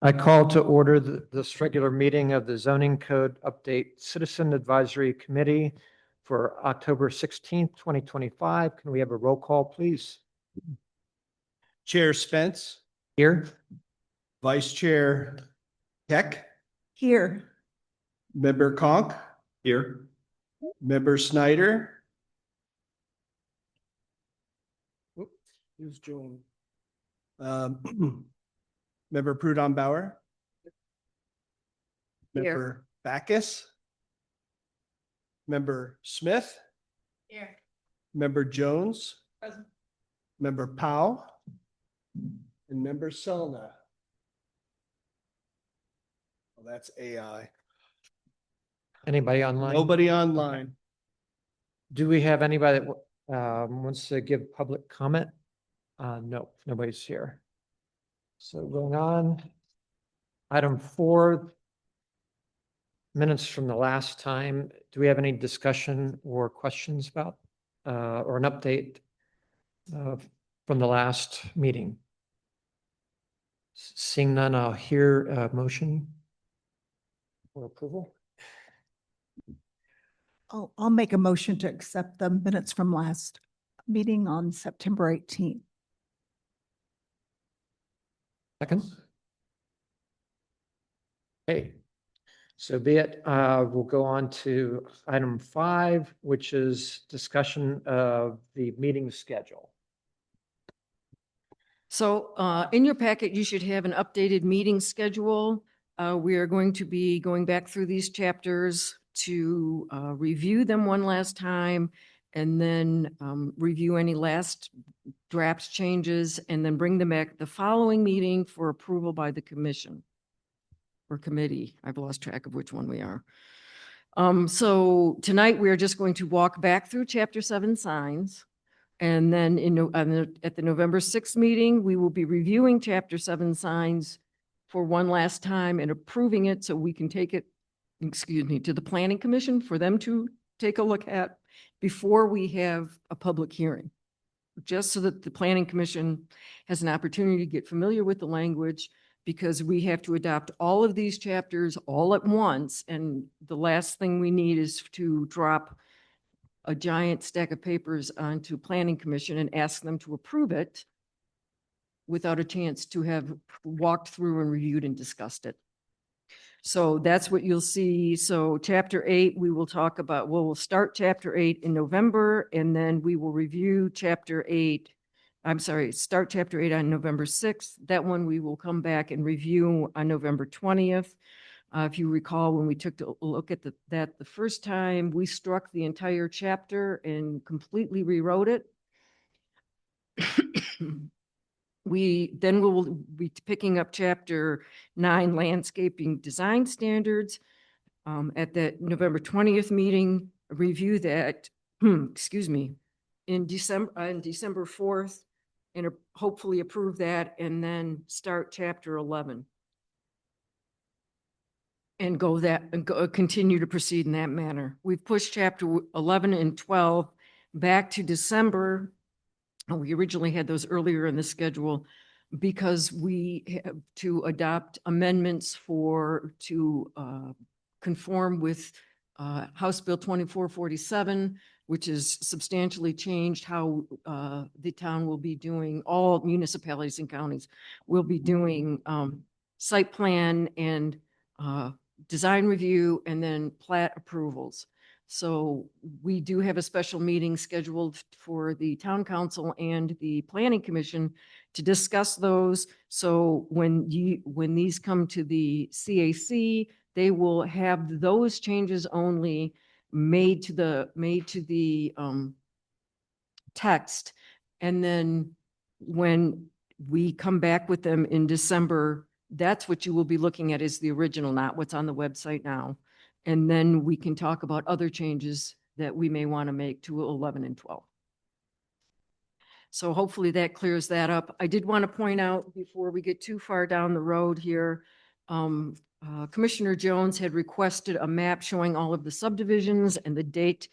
I call to order this regular meeting of the Zoning Code Update Citizen Advisory Committee for October 16th, 2025. Can we have a roll call, please? Chair Spence, Here. Vice Chair Keck, Here. Member Conk, Here. Member Snyder. Who's Joan? Member Prudon Bauer. Here. Member Backus. Member Smith. Here. Member Jones. Present. Member Powell. And Member Selna. Well, that's AI. Anybody online? Nobody online. Do we have anybody that wants to give public comment? No, nobody's here. So going on. Item 4. Minutes from the last time. Do we have any discussion or questions about or an update from the last meeting? Seeing none, I'll hear a motion for approval. I'll make a motion to accept the minutes from last meeting on September 18th. Second. Okay, so be it. We'll go on to item 5, which is discussion of the meeting schedule. So in your packet, you should have an updated meeting schedule. We are going to be going back through these chapters to review them one last time and then review any last draft changes and then bring them back the following meeting for approval by the commission or committee. I've lost track of which one we are. So tonight we are just going to walk back through Chapter 7 signs. And then at the November 6th meeting, we will be reviewing Chapter 7 signs for one last time and approving it so we can take it, to the Planning Commission for them to take a look at before we have a public hearing. Just so that the Planning Commission has an opportunity to get familiar with the language, because we have to adopt all of these chapters all at once. And the last thing we need is to drop a giant stack of papers onto Planning Commission and ask them to approve it without a chance to have walked through and reviewed and discussed it. So that's what you'll see. So Chapter 8, we will talk about, we'll start Chapter 8 in November, and then we will review Chapter 8. Start Chapter 8 on November 6th. That one we will come back and review on November 20th. If you recall, when we took a look at that the first time, we struck the entire chapter and completely rewrote it. We will be picking up Chapter 9, Landscaping Design Standards. At that November 20th meeting, review that, in December 4th, and hopefully approve that, and then start Chapter 11. And continue to proceed in that manner. We've pushed Chapter 11 and 12 back to December. We originally had those earlier in the schedule because we have to adopt amendments to conform with House Bill 2447, which is substantially changed how the town will be doing, all municipalities and counties will be doing site plan and design review and then plat approvals. So we do have a special meeting scheduled for the town council and the planning commission to discuss those. So when these come to the CAC, they will have those changes only made to the text. And then when we come back with them in December, that's what you will be looking at, is the original, not what's on the website now. And then we can talk about other changes that we may want to make to 11 and 12. So hopefully that clears that up. I did want to point out before we get too far down the road here, Commissioner Jones had requested a map showing all of the subdivisions and the date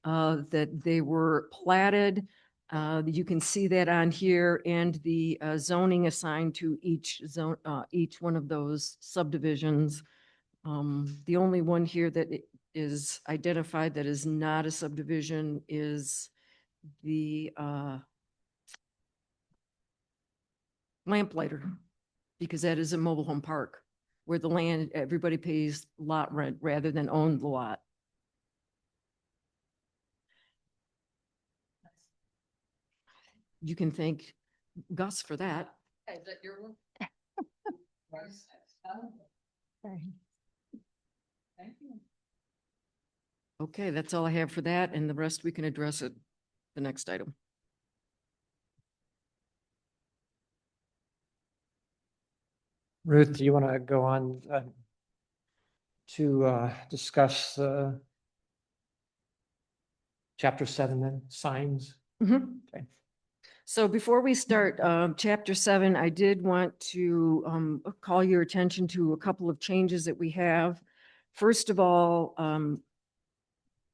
that they were platted. You can see that on here and the zoning assigned to each zone, each one of those subdivisions. The only one here that is identified that is not a subdivision is the Lamplighter, because that is a mobile home park where the land, everybody pays lot rent rather than own the lot. You can thank Gus for that. Is that your one? Thank you. Okay, that's all I have for that, and the rest we can address at the next item. Ruth, do you want to go on to discuss chapter 7 then, signs? Mhm. Okay. So before we start, chapter 7, I did want to call your attention to a couple of changes that we have. First of all,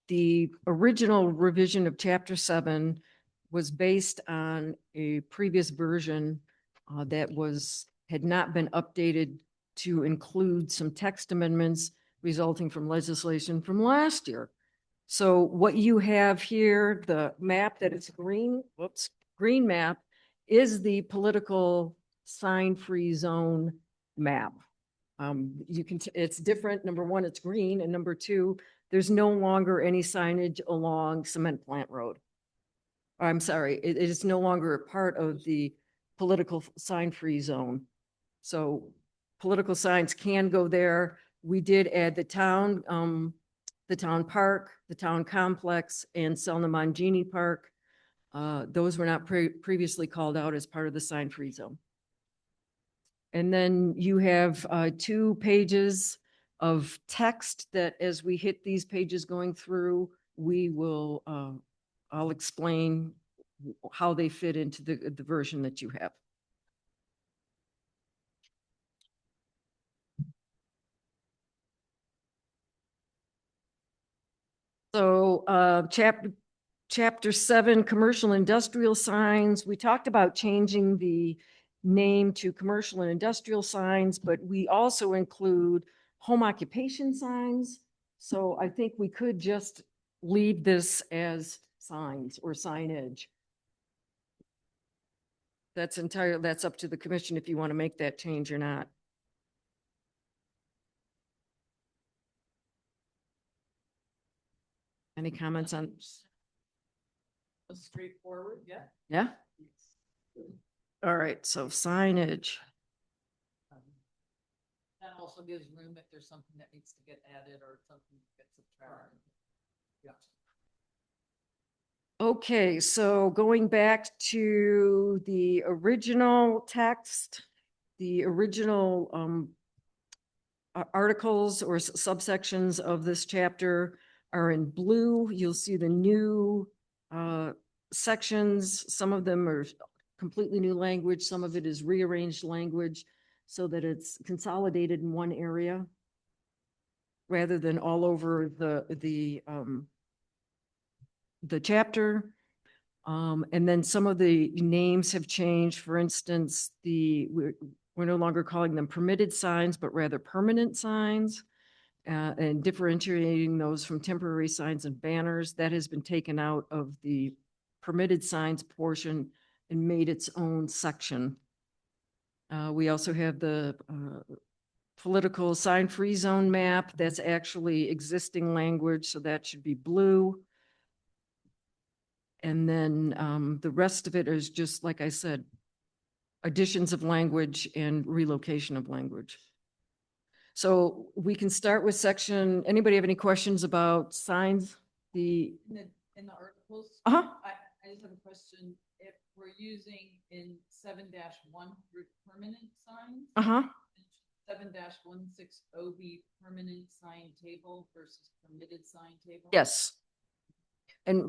the original revision of chapter 7 was based on a previous version that had not been updated to include some text amendments resulting from legislation from last year. So what you have here, the map that is green, whoops, green map, is the political sign-free zone map. You can, it's different. Number one, it's green, and number two, there's no longer any signage along Cement Plant Road. I'm sorry, it is no longer a part of the political sign-free zone. So political signs can go there. We did add the town park, the town complex, and Selma Mangini Park. Those were not previously called out as part of the sign-free zone. And then you have 2 pages of text that as we hit these pages going through, we will, I'll explain how they fit into the version that you have. So chapter 7, commercial industrial signs. We talked about changing the name to commercial and industrial signs, but we also include home occupation signs. So I think we could just leave this as signs or signage. That's up to the commission if you want to make that change or not. Any comments on? Straightforward, yeah. Yeah? All right, so signage. That also gives room if there's something that needs to get added or something that gets subtracted. Yeah. Okay, so going back to the original text, the original articles or subsections of this chapter are in blue. You'll see the new sections. Some of them are completely new language. Some of it is rearranged language so that it's consolidated in one area rather than all over the chapter. And then some of the names have changed. For instance, we're no longer calling them permitted signs, but rather permanent signs, and differentiating those from temporary signs and banners. That has been taken out of the permitted signs portion and made its own section. We also have the political sign-free zone map. That's actually existing language, so that should be blue. And then the rest of it is just, like I said, additions of language and relocation of language. So we can start with section, anybody have any questions about signs? In the articles, Uh-huh. I just have a question. If we're using in 7-1 permanent signs, Uh-huh. 7-160 be permanent sign table versus permitted sign table? Yes. And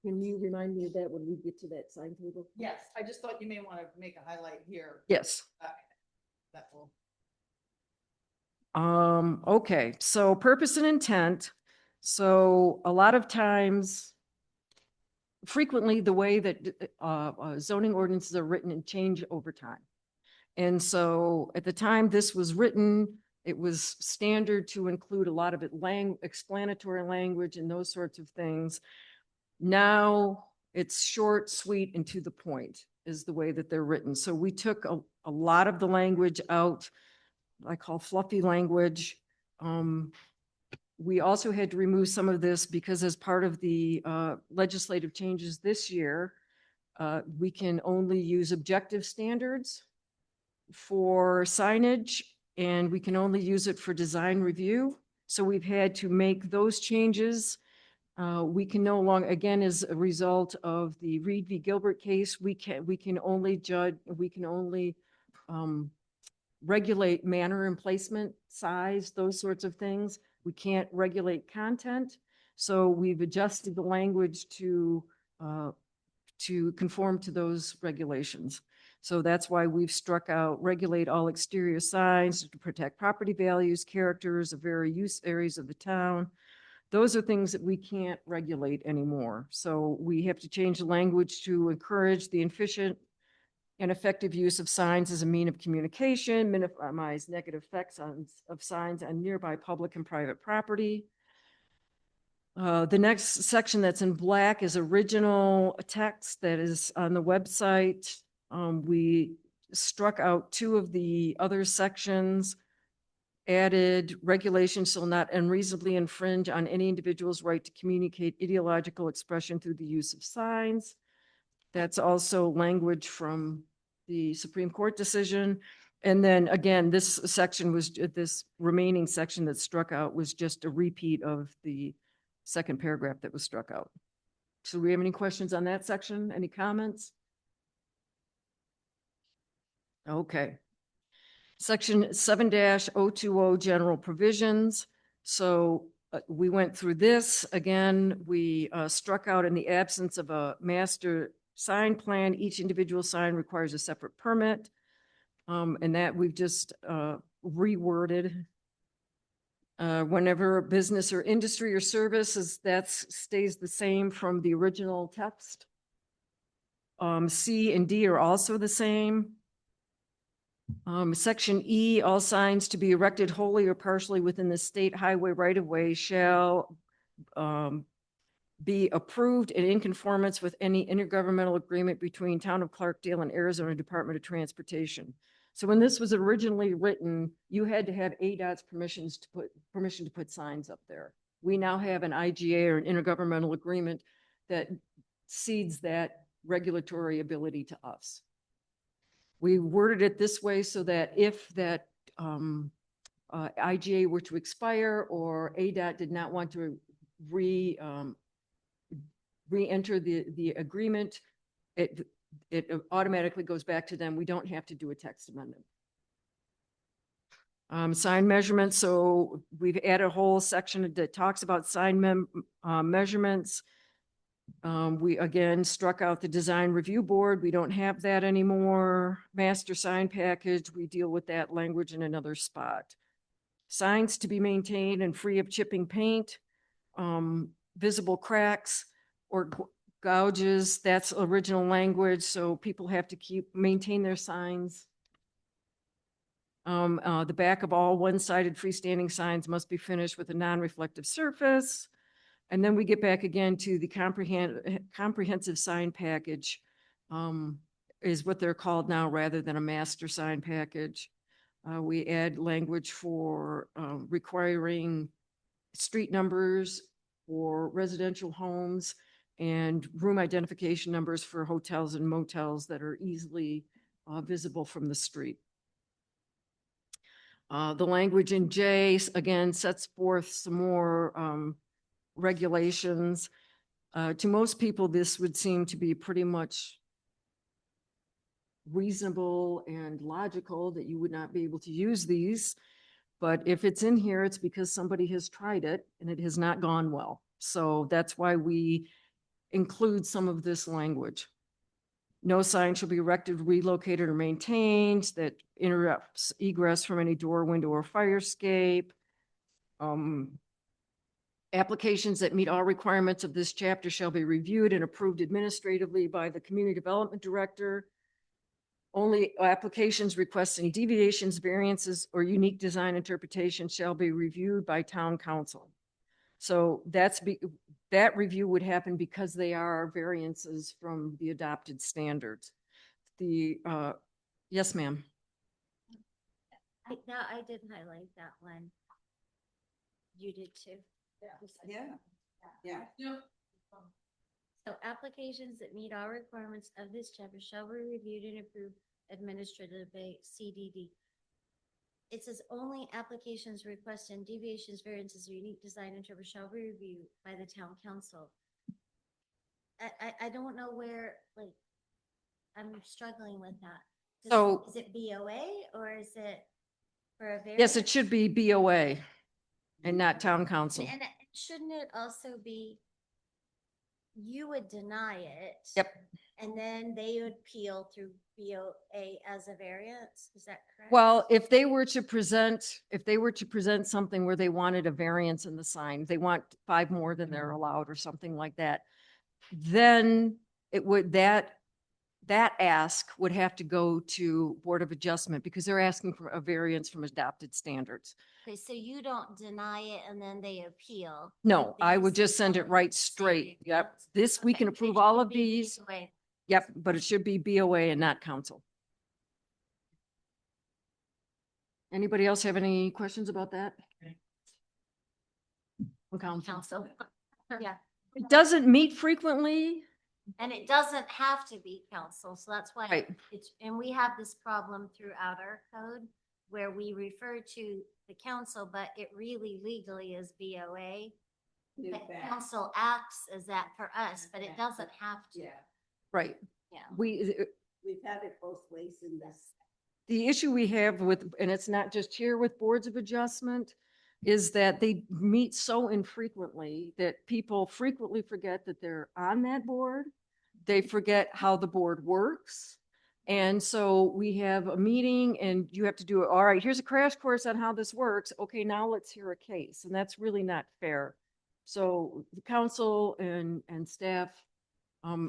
can you remind me of that when we get to that sign table? Yes, I just thought you may want to make a highlight here. Yes. That will. Okay, so purpose and intent. So a lot of times frequently the way that zoning ordinances are written and change over time. And so at the time this was written, it was standard to include a lot of it explanatory language and those sorts of things. Now it's short, sweet, and to the point is the way that they're written. So we took a lot of the language out, I call fluffy language. We also had to remove some of this because as part of the legislative changes this year, we can only use objective standards for signage, and we can only use it for design review. So we've had to make those changes. We can no longer, again, as a result of the Reed v. Gilbert case, we can only regulate manner and placement, size, those sorts of things. We can't regulate content. So we've adjusted the language to conform to those regulations. So that's why we've struck out regulate all exterior signs to protect property values, characters of various use areas of the town. Those are things that we can't regulate anymore. So we have to change the language to encourage the efficient and effective use of signs as a mean of communication, minimize negative effects of signs on nearby public and private property. The next section that's in black is original text that is on the website. We struck out 2 of the other sections, added regulations shall not unreasonably infringe on any individual's right to communicate ideological expression through the use of signs. That's also language from the Supreme Court decision. And then again, this remaining section that struck out was just a repeat of the second paragraph that was struck out. So do we have any questions on that section? Any comments? Okay. Section 7-020 general provisions. So we went through this. Again, we struck out in the absence of a master sign plan, each individual sign requires a separate permit. And that we've just reworded. Whenever a business or industry or service that stays the same from the original text. C and D are also the same. Section E, all signs to be erected wholly or partially within the state highway right-of-way shall be approved and in conformance with any intergovernmental agreement between Town of Clarkdale and Arizona Department of Transportation. So when this was originally written, you had to have ADOT's permission to put signs up there. We now have an IGA or an intergovernmental agreement that cedes that regulatory ability to us. We worded it this way so that if that IGA were to expire or ADOT did not want to re-enter the agreement, it automatically goes back to them. We don't have to do a text amendment. Sign measurements. So we've added a whole section that talks about sign measurements. We again struck out the design review board. We don't have that anymore. Master sign package. We deal with that language in another spot. Signs to be maintained and free of chipping paint, visible cracks or gouges. That's original language. So people have to maintain their signs. The back of all one-sided freestanding signs must be finished with a non-reflective surface. And then we get back again to the comprehensive sign package, is what they're called now rather than a master sign package. We add language for requiring street numbers for residential homes and room identification numbers for hotels and motels that are easily visible from the street. The language in J, again, sets forth some more regulations. To most people, this would seem to be pretty much reasonable and logical that you would not be able to use these. But if it's in here, it's because somebody has tried it and it has not gone well. So that's why we include some of this language. No sign shall be erected, relocated, or maintained that interrupts egress from any door, window, or fire escape. applications that meet all requirements of this chapter shall be reviewed and approved administratively by the Community Development Director. Only applications requesting deviations, variances, or unique design interpretation shall be reviewed by town council. So that review would happen because they are variances from the adopted standards. Yes, ma'am. I did highlight that one. You did too. Yeah. Yep. So applications that meet all requirements of this chapter shall be reviewed and approved administratively by CDD. It says only applications requesting deviations, variances, or unique design interpretation shall be reviewed by the town council. I don't know where, like, I'm struggling with that. So- Is it BOA or is it for a variance? Yes, it should be BOA and not town council. And shouldn't it also be, you would deny it? Yep. And then they would appeal through BOA as a variance, is that correct? Well, if they were to present something where they wanted a variance in the sign, they want 5 more than they're allowed or something like that, then it would, that ask would have to go to Board of Adjustment because they're asking for a variance from adopted standards. Okay, so you don't deny it and then they appeal? No, They I would say just send it public right safety. straight. Yep. This, we Okay, can it approve should all of be these. BOA. Yep, but it should be BOA and not council. Anybody else have any questions about that? On council. Council. Yeah, It doesn't meet frequently. and it doesn't have to be council, so that's why Right. it's, and we have this problem throughout our code where we refer to the council, but it really legally is BOA. In The fact, council acts as that for us, but it doesn't have to. Yeah, Right. Yeah. We, we've had it both ways in this. the issue we have with, and it's not just here with boards of adjustment, is that they meet so infrequently that people frequently forget that they're on that board. They forget how the board works. And so we have a meeting and you have to do, all right, here's a crash course on how this works. Okay, now let's hear a case. And that's really not fair. So the council and staff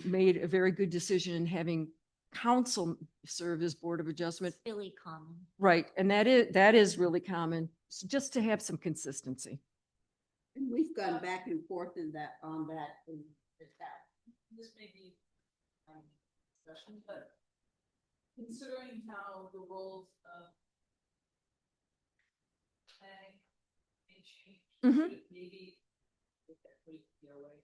made a very good decision in having council serve as Board of Adjustment. It's really common. Right, and that is really common, just to have some consistency. And we've gone back and forth in that, on that in the past. This may be discussion, but considering how the roles of planning may change, Mhm. should it maybe look at putting BOA?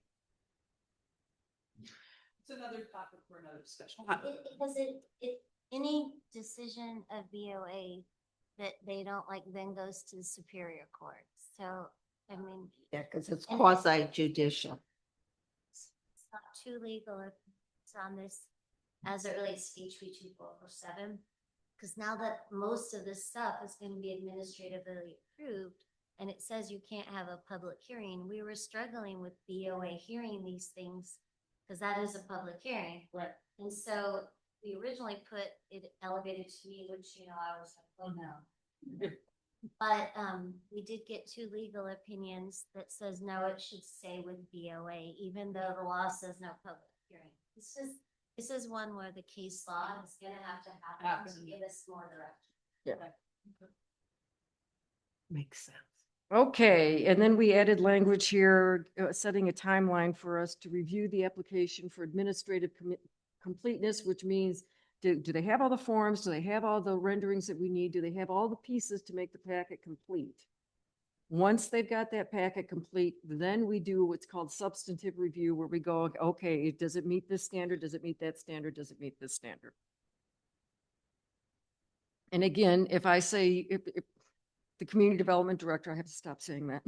It's another topic for another discussion. Because it, any decision of BOA that they don't like then goes to the Superior Court. So, I mean, Yeah, because it's And- quasi judicial. it's not too legal if it's on this as it relates to HB 2447. Because now that most of this stuff is going to be administratively approved and it says you can't have a public hearing, we were struggling with BOA hearing these things because that is a public hearing. Right. And so we originally put it elevated to me, which, you know, I was like, oh no. But we did get 2 legal opinions that says, no, it should stay with BOA, even though the law says no public hearing. This is one where the case law is gonna have to happen to give us more direction. Makes sense. Okay, and then we added language here, setting a timeline for us to review the application for administrative completeness, which means, do they have all the forms? Do they have all the renderings that we need? Do they have all the pieces to make the packet complete? Once they've got that packet complete, then we do what's called substantive review, where we go, okay, does it meet this standard? Does it meet that standard? Does it meet this standard? And again, if I say, if the community development director, I have to stop saying that,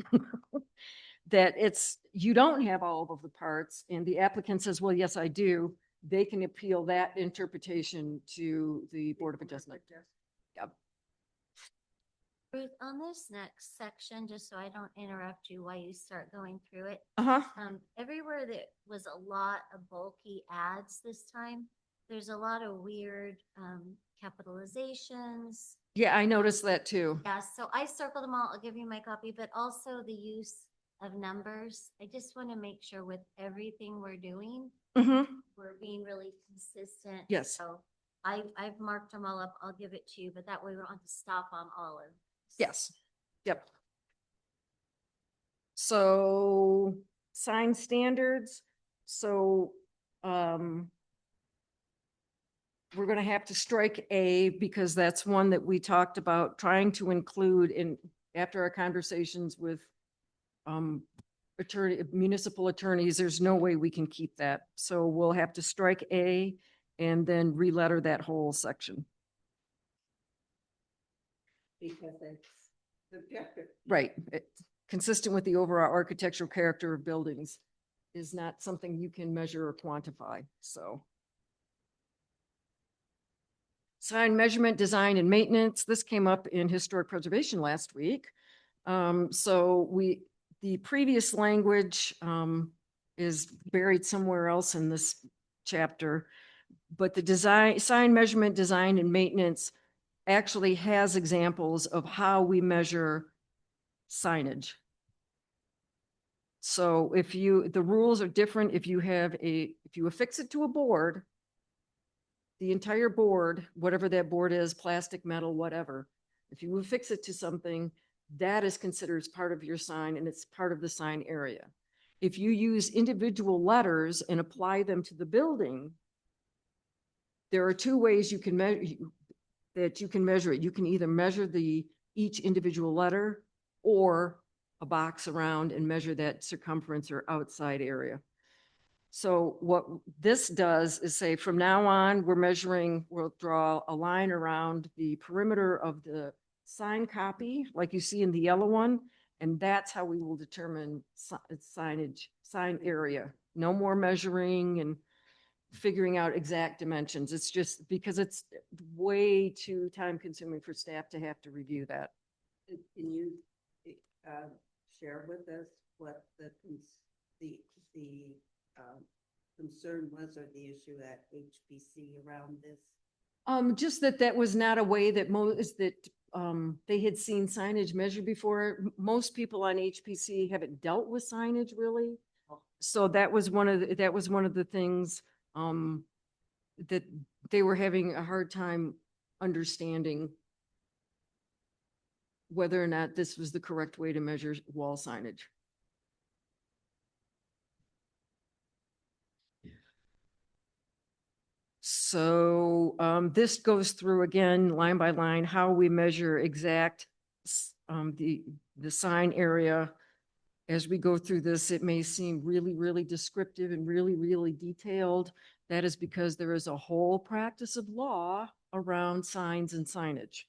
that it's, you don't have all of the parts and the applicant says, well, yes, I do. They can appeal that interpretation to the Board of Adjustment. Yep. Ruth, on this next section, just so I don't interrupt you while you start going through it, Uh-huh. everywhere that was a lot of bulky ads this time, there's a lot of weird capitalizations. Yeah, I noticed that too. Yeah, so I circled them all. I'll give you my copy, but also the use of numbers. I just want to make sure with everything we're doing, Mhm. we're being really consistent. Yes. So I've marked them all up. I'll give it to you, but that way we don't have to stop on all of. Yes, yep. So sign standards, so, we're gonna have to strike A because that's one that we talked about trying to include in, after our conversations with, municipal attorneys, there's no way we can keep that. So we'll have to strike A and then re-letter that whole section. Because it's subjective. Right, consistent with the overall architectural character of buildings is not something you can measure or quantify, so. Sign measurement, design, and maintenance, this came up in historic preservation last week. The previous language, is buried somewhere else in this chapter. But the design, sign measurement, design, and maintenance actually has examples of how we measure signage. So the rules are different if you affix it to a board, the entire board, whatever that board is, plastic, metal, whatever, if you affix it to something, that is considered as part of your sign and it's part of the sign area. If you use individual letters and apply them to the building, there are two ways you can measure it. You can either measure each individual letter or a box around and measure that circumference or outside area. So what this does is say from now on, we'll draw a line around the perimeter of the sign copy, like you see in the yellow one, and that's how we will determine signage, sign area. No more measuring and figuring out exact dimensions. It's just because it's way too time consuming for staff to have to review that. Can you share with us what the concern was or the issue at HPC around this? Just that was not a way that they had seen signage measured before. Most people on HPC haven't dealt with signage really. So that was one of the things, that they were having a hard time understanding whether or not this was the correct way to measure wall signage. So this goes through again, line by line, how we measure exact the sign area. As we go through this, it may seem really, really descriptive and really, really detailed. That is because there is a whole practice of law around signs and signage.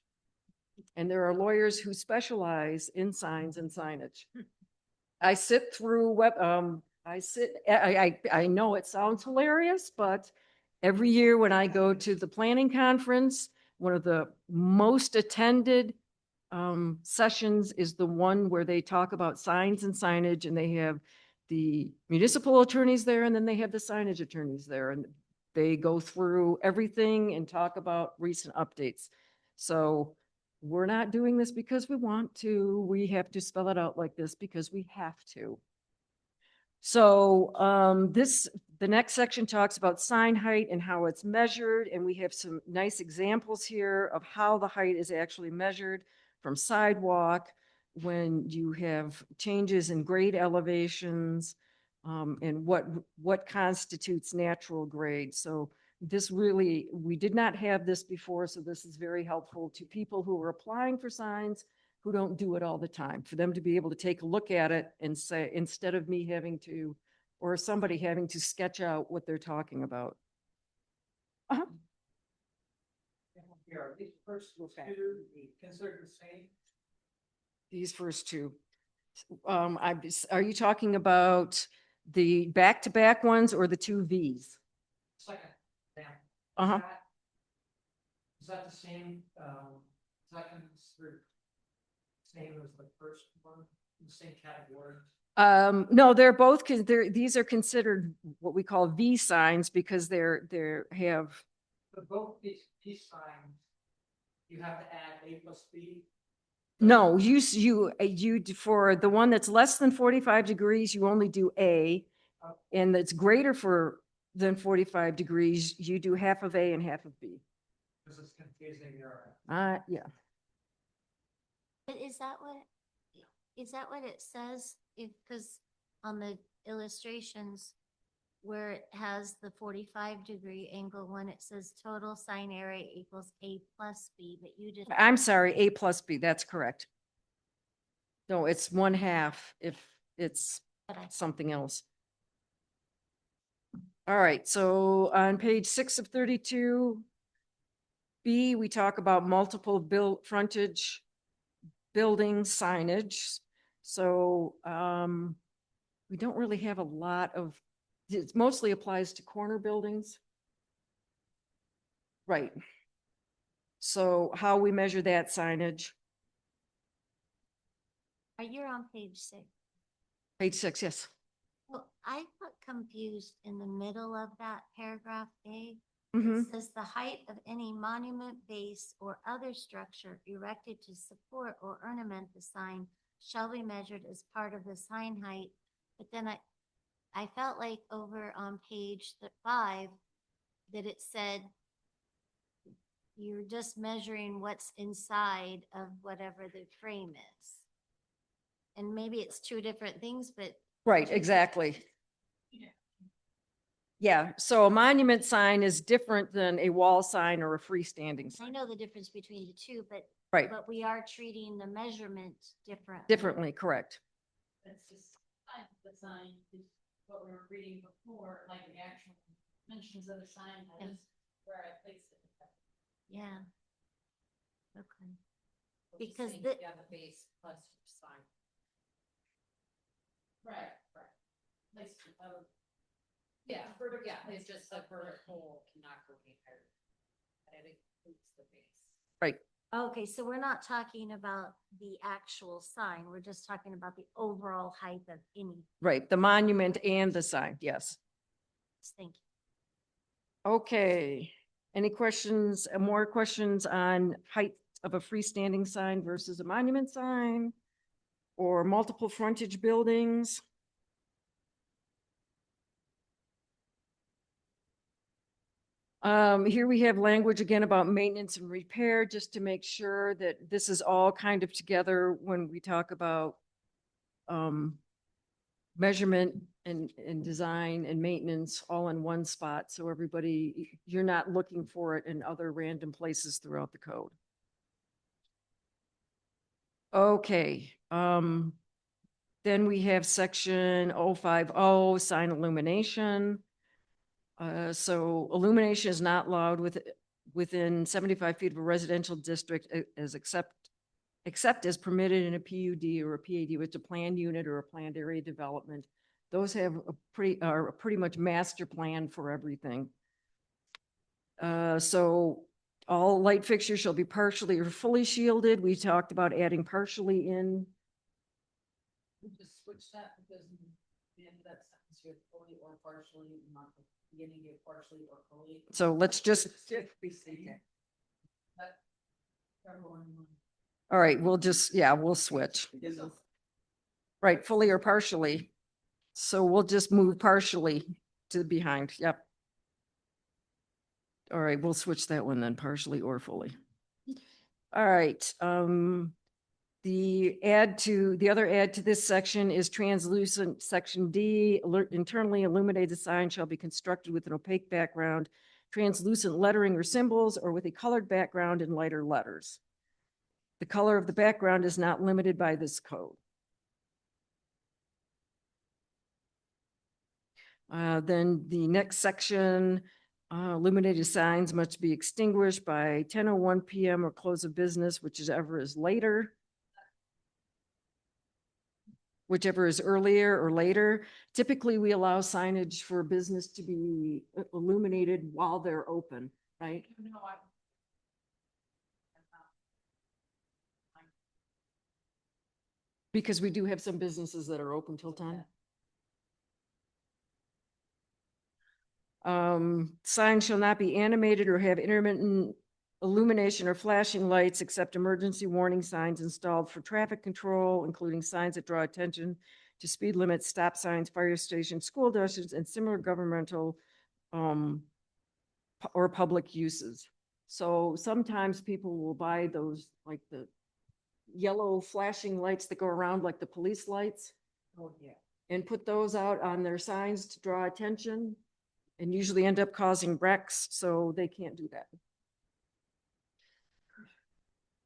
And there are lawyers who specialize in signs and signage. I sit through I know it sounds hilarious, but every year when I go to the planning conference, one of the most attended sessions is the one where they talk about signs and signage, and they have the municipal attorneys there, and then they have the signage attorneys there, and they go through everything and talk about recent updates. So we're not doing this because we want to. We have to spell it out like this because we have to. So the next section talks about sign height and how it's measured, and we have some nice examples here of how the height is actually measured from sidewalk when you have changes in grade elevations, and what constitutes natural grade. So this really, we did not have this before, so this is very helpful to people who are applying for signs who don't do it all the time, for them to be able to take a look at it and say, instead of me having to, or somebody having to sketch out what they're talking about. Uh-huh. Here, these first two considered the same? These first two. Are you talking about the back-to-back ones or the two Vs? Second. Yeah. Uh-huh. Is that the same, second, same as the first one, the same category? No, they're both, these are considered what we call V signs because they're have. But both these signs, you have to add A plus B? No, for the one that's less than 45 degrees, you only do A. And that's greater than 45 degrees, you do half of A and half of B. This is confusing your. Yeah. But is that what it says? Because on the illustrations where it has the 45-degree angle one, it says total sign area equals A plus B, but you just. I'm sorry, A plus B, that's correct. No, it's 1/2 if it's But I- something else. All right, so on page 6 of 32, B, we talk about multiple frontage building signage. So we don't really have a lot of, it mostly applies to corner buildings. Right. So how we measure that signage, You're on page 6. page 6, yes. Well, I got confused in the middle of that paragraph A. Mhm. It says the height of any monument, base, or other structure erected to support or ornament the sign shall be measured as part of the sign height. But then I felt like over on page 5 that it said you're just measuring what's inside of whatever the frame is. And maybe it's two different things, but Right, exactly. Yeah. Yeah, so a monument sign is different than a wall sign or a freestanding I sign. know the difference between the two, but Right, we are treating the measurement different. differently, correct. That's just, the sign is what we were reading before, like the actual dimensions of the sign, that is where I placed it. Yeah. Okay. We're just Because saying, the- yeah, the base plus your sign. Right, right. Yeah, it's just the vertical cannot go any higher. And it includes the base. Right, Okay, so we're not talking about the actual sign, we're just talking about the overall height of any. right. The monument and the sign, yes. Thank you. Okay. Any questions, more questions on height of a freestanding sign versus a monument sign? Or multiple frontage buildings? Here we have language again about maintenance and repair, just to make sure that this is all kind of together when we talk about measurement and design and maintenance all in one spot. So everybody, you're not looking for it in other random places throughout the code. Okay, then we have section 050, sign illumination. So illumination is not allowed within 75 feet of a residential district except as permitted in a PUD or a PAD, which is a planned unit or a planned area development. Those have are pretty much master plan for everything. So all light fixtures shall be partially or fully shielded. We talked about adding partially in. We just switch that because in the end of that sentence, you have fully or partially, not the beginning, you have partially or fully. So let's just, That- everyone- all right, we'll switch. Right, fully or partially. So we'll just move partially to behind, yep. All right, we'll switch that one then, partially or fully. All right, the other add to this section is translucent, section D, internally illuminated sign shall be constructed with an opaque background, translucent lettering or symbols, or with a colored background in lighter letters. The color of the background is not limited by this code. Then the next section, illuminated signs must be extinguished by 10:01 PM or close of business, whichever is later. Whichever is earlier or later. Typically, we allow signage for business to be illuminated while they're open, right? No, Because we do have some businesses that are open till 10. Signs shall not be animated or have intermittent illumination or flashing lights except emergency warning signs installed for traffic control, including signs that draw attention to speed limits, stop signs, fire stations, school districts, and similar governmental or public uses. So sometimes people will buy those, like the yellow flashing lights that go around like the police lights. Oh, yeah. And put those out on their signs to draw attention and usually end up causing wrecks, so they can't do that.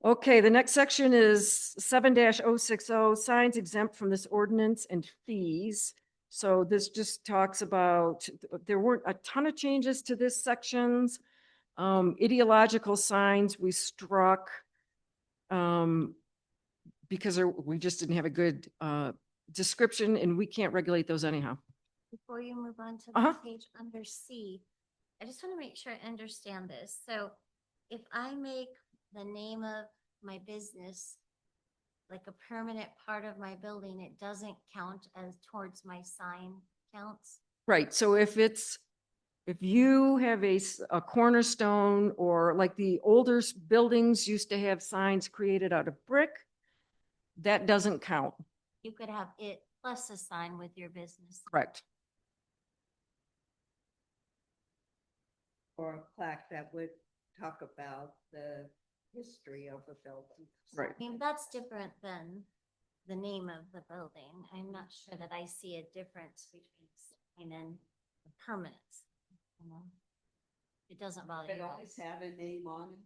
Okay, the next section is 7-060, signs exempt from this ordinance and fees. So this just talks about, there weren't a ton of changes to this sections. Ideological signs we struck because we just didn't have a good description, and we can't regulate those anyhow. Before you move on to Uh-huh. the page under C, I just want to make sure I understand this. So if I make the name of my business like a permanent part of my building, it doesn't count as towards my sign counts? Right, so if you have a cornerstone, or like the older buildings used to have signs created out of brick, that doesn't count, You could have it plus a sign with your business. correct? Or a plaque that would talk about the history of the building. Right. I mean, that's different than the name of the building. I'm not sure that I see a difference between sign and the permanence. You know? It doesn't bother If it you always guys. had a name on it.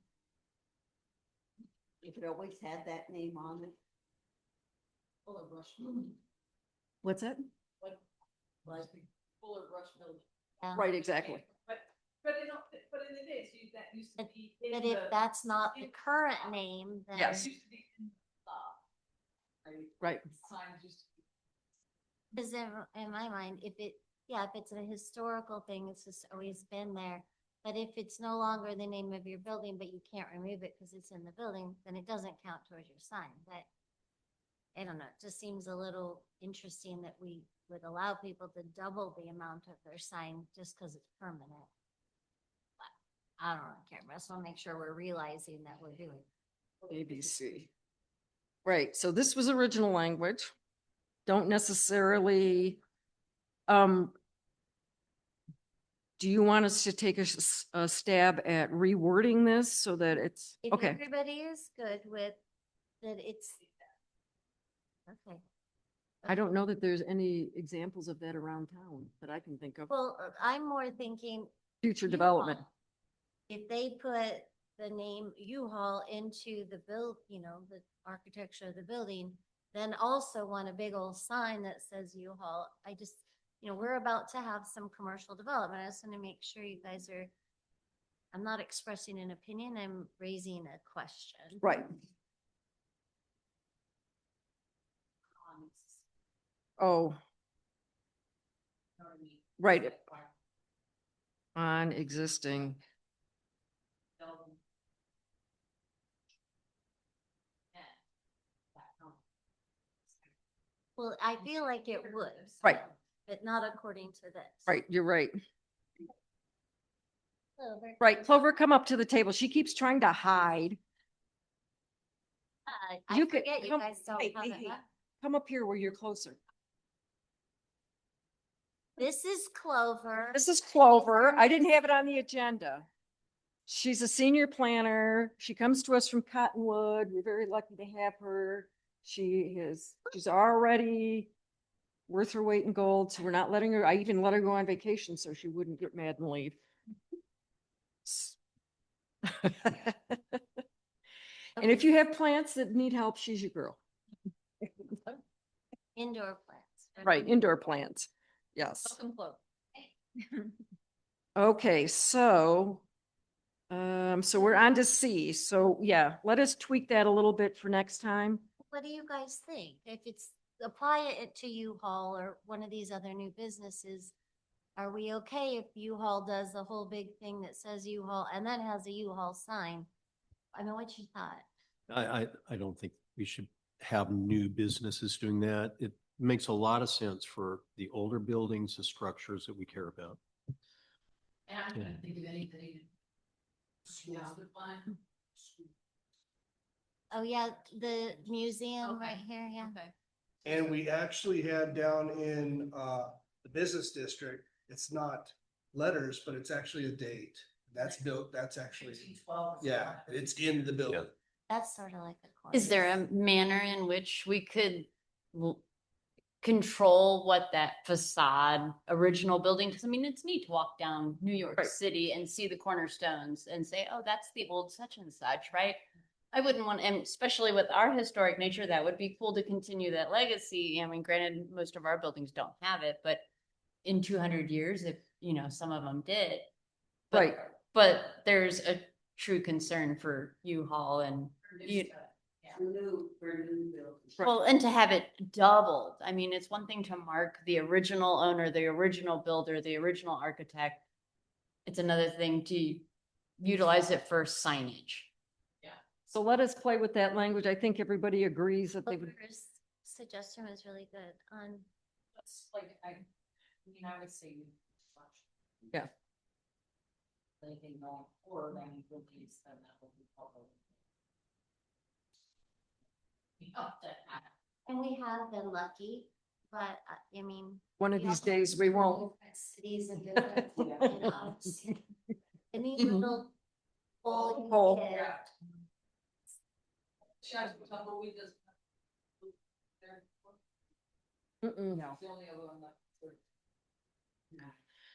If it always had that name on it. Fuller Brush Building, What's that? like Fuller Brush Building. Yeah. Right, exactly. But in the days, that used to be. in But if the- that's not the in- current name, then. Yes. It used to be in the law. Right. Signs used to be. Because in my mind, if it's a historical thing, it's just always been there. But if it's no longer the name of your building, but you can't remove it because it's in the building, then it doesn't count towards your sign. But I don't know, it just seems a little interesting that we would allow people to double the amount of their sign just because it's permanent. But I don't care. I just want to make sure we're realizing that we're doing. ABC. Right, so this was original language. Don't necessarily, do you want us to take a stab at rewording this so that it's, If okay, everybody is good with that, it's. Okay. I don't know that there's any examples of that around town that I can think of. Well, I'm more thinking Future U-Haul. development, If they put the name U-Haul into the the architecture of the building, then also want a big old sign that says U-Haul. I just, we're about to have some commercial development. I just want to make sure you guys are, I'm not expressing an opinion, I'm raising a question. right. Oh, right, on existing, Well, I feel like it would. Right. But not according to this. right, you're right. Clover. Right, Clover, come up to the table. She keeps trying to hide. I You could forget you come- guys don't hey, have hey, it. hey. Come up here where you're closer. This is Clover. This is Clover. I didn't have it on the agenda. She's a senior planner. She comes to us from Cottonwood. We're very lucky to have her. She's already worth her weight in gold, so we're not letting her, I even let her go on vacation so she wouldn't get mad and leave. And if you have plants that need help, she's your girl. Indoor plants. Right, indoor plants. Yes. Welcome, Clover. Okay, so we're on to C. So yeah, let us tweak that a little bit for next time. What do you guys think? If it's, apply it to U-Haul or one of these other new businesses, are we okay if U-Haul does the whole big thing that says U-Haul and then has a U-Haul sign? I mean, what you thought? I don't think we should have new businesses doing that. It makes a lot of sense for the older buildings, the structures that we care about. And I'm trying to think of anything Oh, yeah, the museum right here, yeah. Okay. And we actually had down in the business district, it's not letters, but it's actually a date. That's built, that's actually, yeah, it's in the building. That's sort of like a. Is there a manner in which we could control what that facade original building? Because I mean, it's neat to walk down New York Right. City and see the cornerstones and say, oh, that's the old such and such, right? I wouldn't want, and especially with our historic nature, that would be cool to continue that legacy. I mean, granted, most of our buildings don't have it, but in 200 years, if, you know, some of them did. But- Right. But there's a true concern for U-Haul and you, For new buildings. well, and to have it doubled. I mean, it's one thing to mark the original owner, the original builder, the original architect. It's another thing to utilize it for signage. So let us play with that language. I think everybody agrees that they would. Oliver's suggestion was really good on, That's like, I mean, I would say. Yeah. Anything going forward, I mean, rookies, then that will be probably. and we have been lucky, but I mean. One of these days we won't. Cities and different, you know, it's- any Mhm. little hole you Hole. get, Mm-mm. No. The only other one that.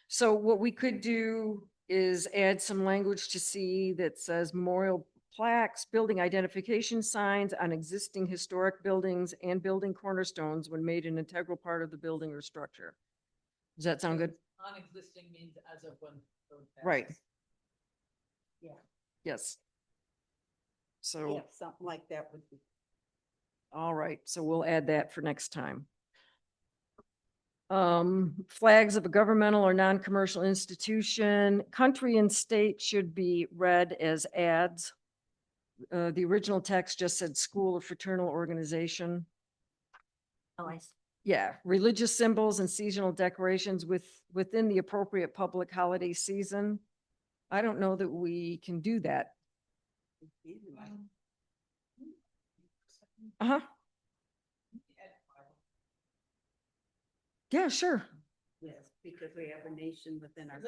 So what we could do is add some language to C that says memorial plaques, building identification signs on existing historic buildings and building cornerstones when made an integral part of the building or structure. Does that sound good? Non-existing means as of when. code Right. passes. Yes. Yeah, So, something like that would be. all right, so we'll add that for next time. Flags of a governmental or non-commercial institution, country and state should be read as ads. The original text just said school or fraternal organization. oh, I see. Yeah, religious symbols and seasonal decorations within the appropriate public holiday season. I don't know that we can do that. Uh-huh. Yeah, sure. Yes, because we have a nation within our.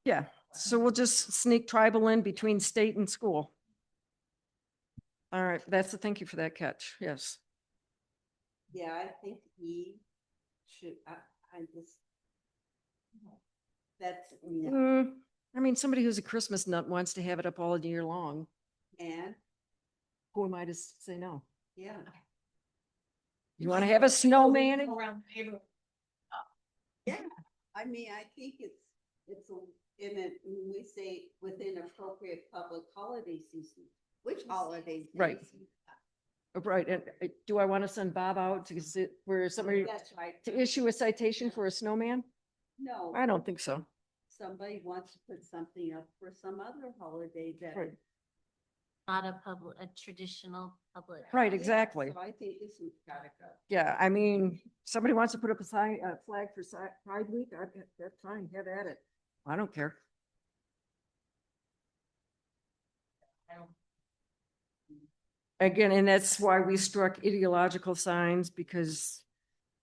Yeah, so we'll just sneak tribal in between state and school. All right, thank you for that catch. Yes. Yeah, I think E should, I just. That's, I mean, somebody who's a Christmas nut wants to have it up all year long. and, Who am I to say no? yeah. You want to have a snowman? Around the neighborhood. Yeah, I mean, I think it's in it, when we say within appropriate public holiday season, which holidays? Right. Right, and do I want to send Bob out to sit where somebody, That's right. to issue a citation for a snowman? No, I don't think so. somebody wants to put something up for some other holiday that. Right. Not a traditional public. Right, Yeah, exactly. So I think this one's gotta go. Yeah, I mean, somebody wants to put up a sign, a flag for Pride Week, that's fine, have at it. I don't care. Again, and that's why we struck ideological signs because,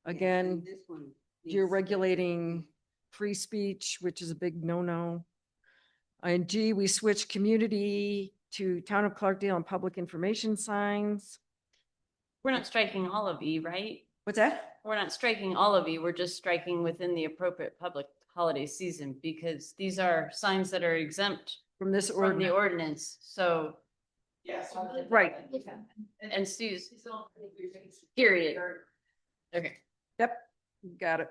Yeah, and again, this one you're needs- regulating free speech, which is a big no-no. And G, we switched community to Town of Clarkdale and public information signs. We're not striking all of E, right? What's that? We're not striking all of E, we're just striking within the appropriate public holiday season because these are signs that are exempt From this from the ordinance? ordinance, so. Yes. Right. And Sue's, period. Okay. Yep, got it.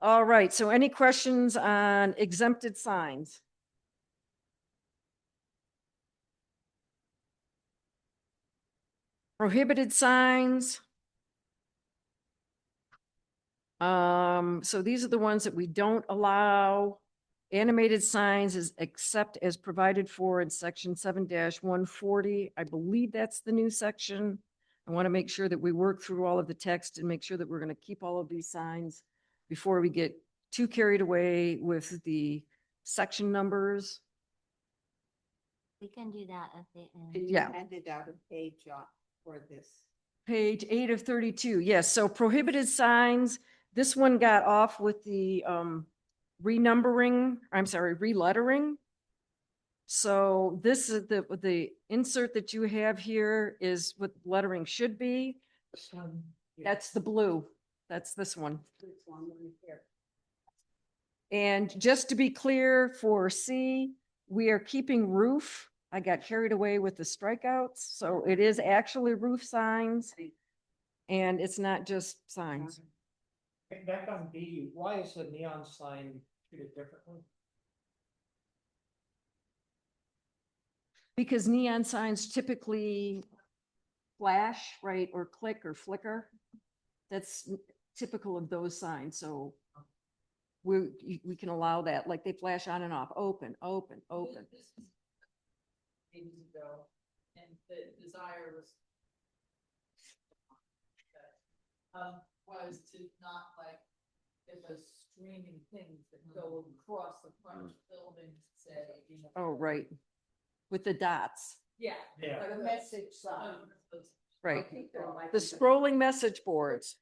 All right, so any questions on exempted signs? Prohibited signs. So these are the ones that we don't allow. Animated signs is except as provided for in section 7-140. I believe that's the new section. I want to make sure that we work through all of the text and make sure that we're going to keep all of these signs before we get too carried away with the section numbers. We can do that at the end. Yeah. Handed out a page for this. Page 8 of 32, yes, so prohibited signs, this one got off with the relettering. So this is the insert that you have here is what lettering should be. That's the blue, that's this one. This one right here. And just to be clear for C, we are keeping roof. I got carried away with the strikeouts, so it is actually roof signs. And it's not just signs. Back on B, why is a neon sign treated differently? Because neon signs typically flash, right, or click or flicker. That's typical of those signs, so we can allow that, like they flash on and off, open, open, open. This was ages ago, and the desire was to not like, if those streaming things that go across the front of the building, say, you know. Oh, right, with the dots, Yeah. Yeah. Like A message sign. right, I think they're like the scrolling message boards.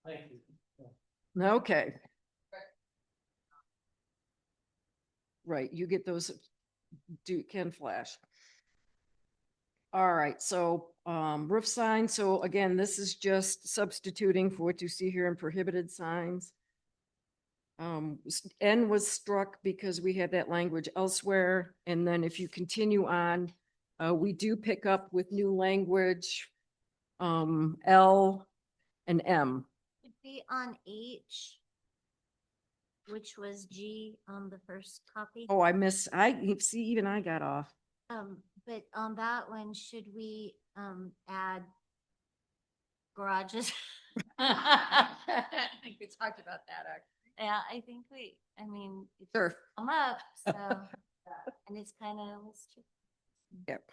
Thank you. Okay. Right, you get those, can flash. All right, so roof signs, so again, this is just substituting for what you see here in prohibited signs. N was struck because we had that language elsewhere, and then if you continue on, we do pick up with new language, L and M. Should be on H, which was G on the first copy. Oh, see, even I got off. But on that one, should we, add garages? I think we talked about that, actually. Yeah, I think I mean, it's Sure. come up, so, and it's kind of, Yep.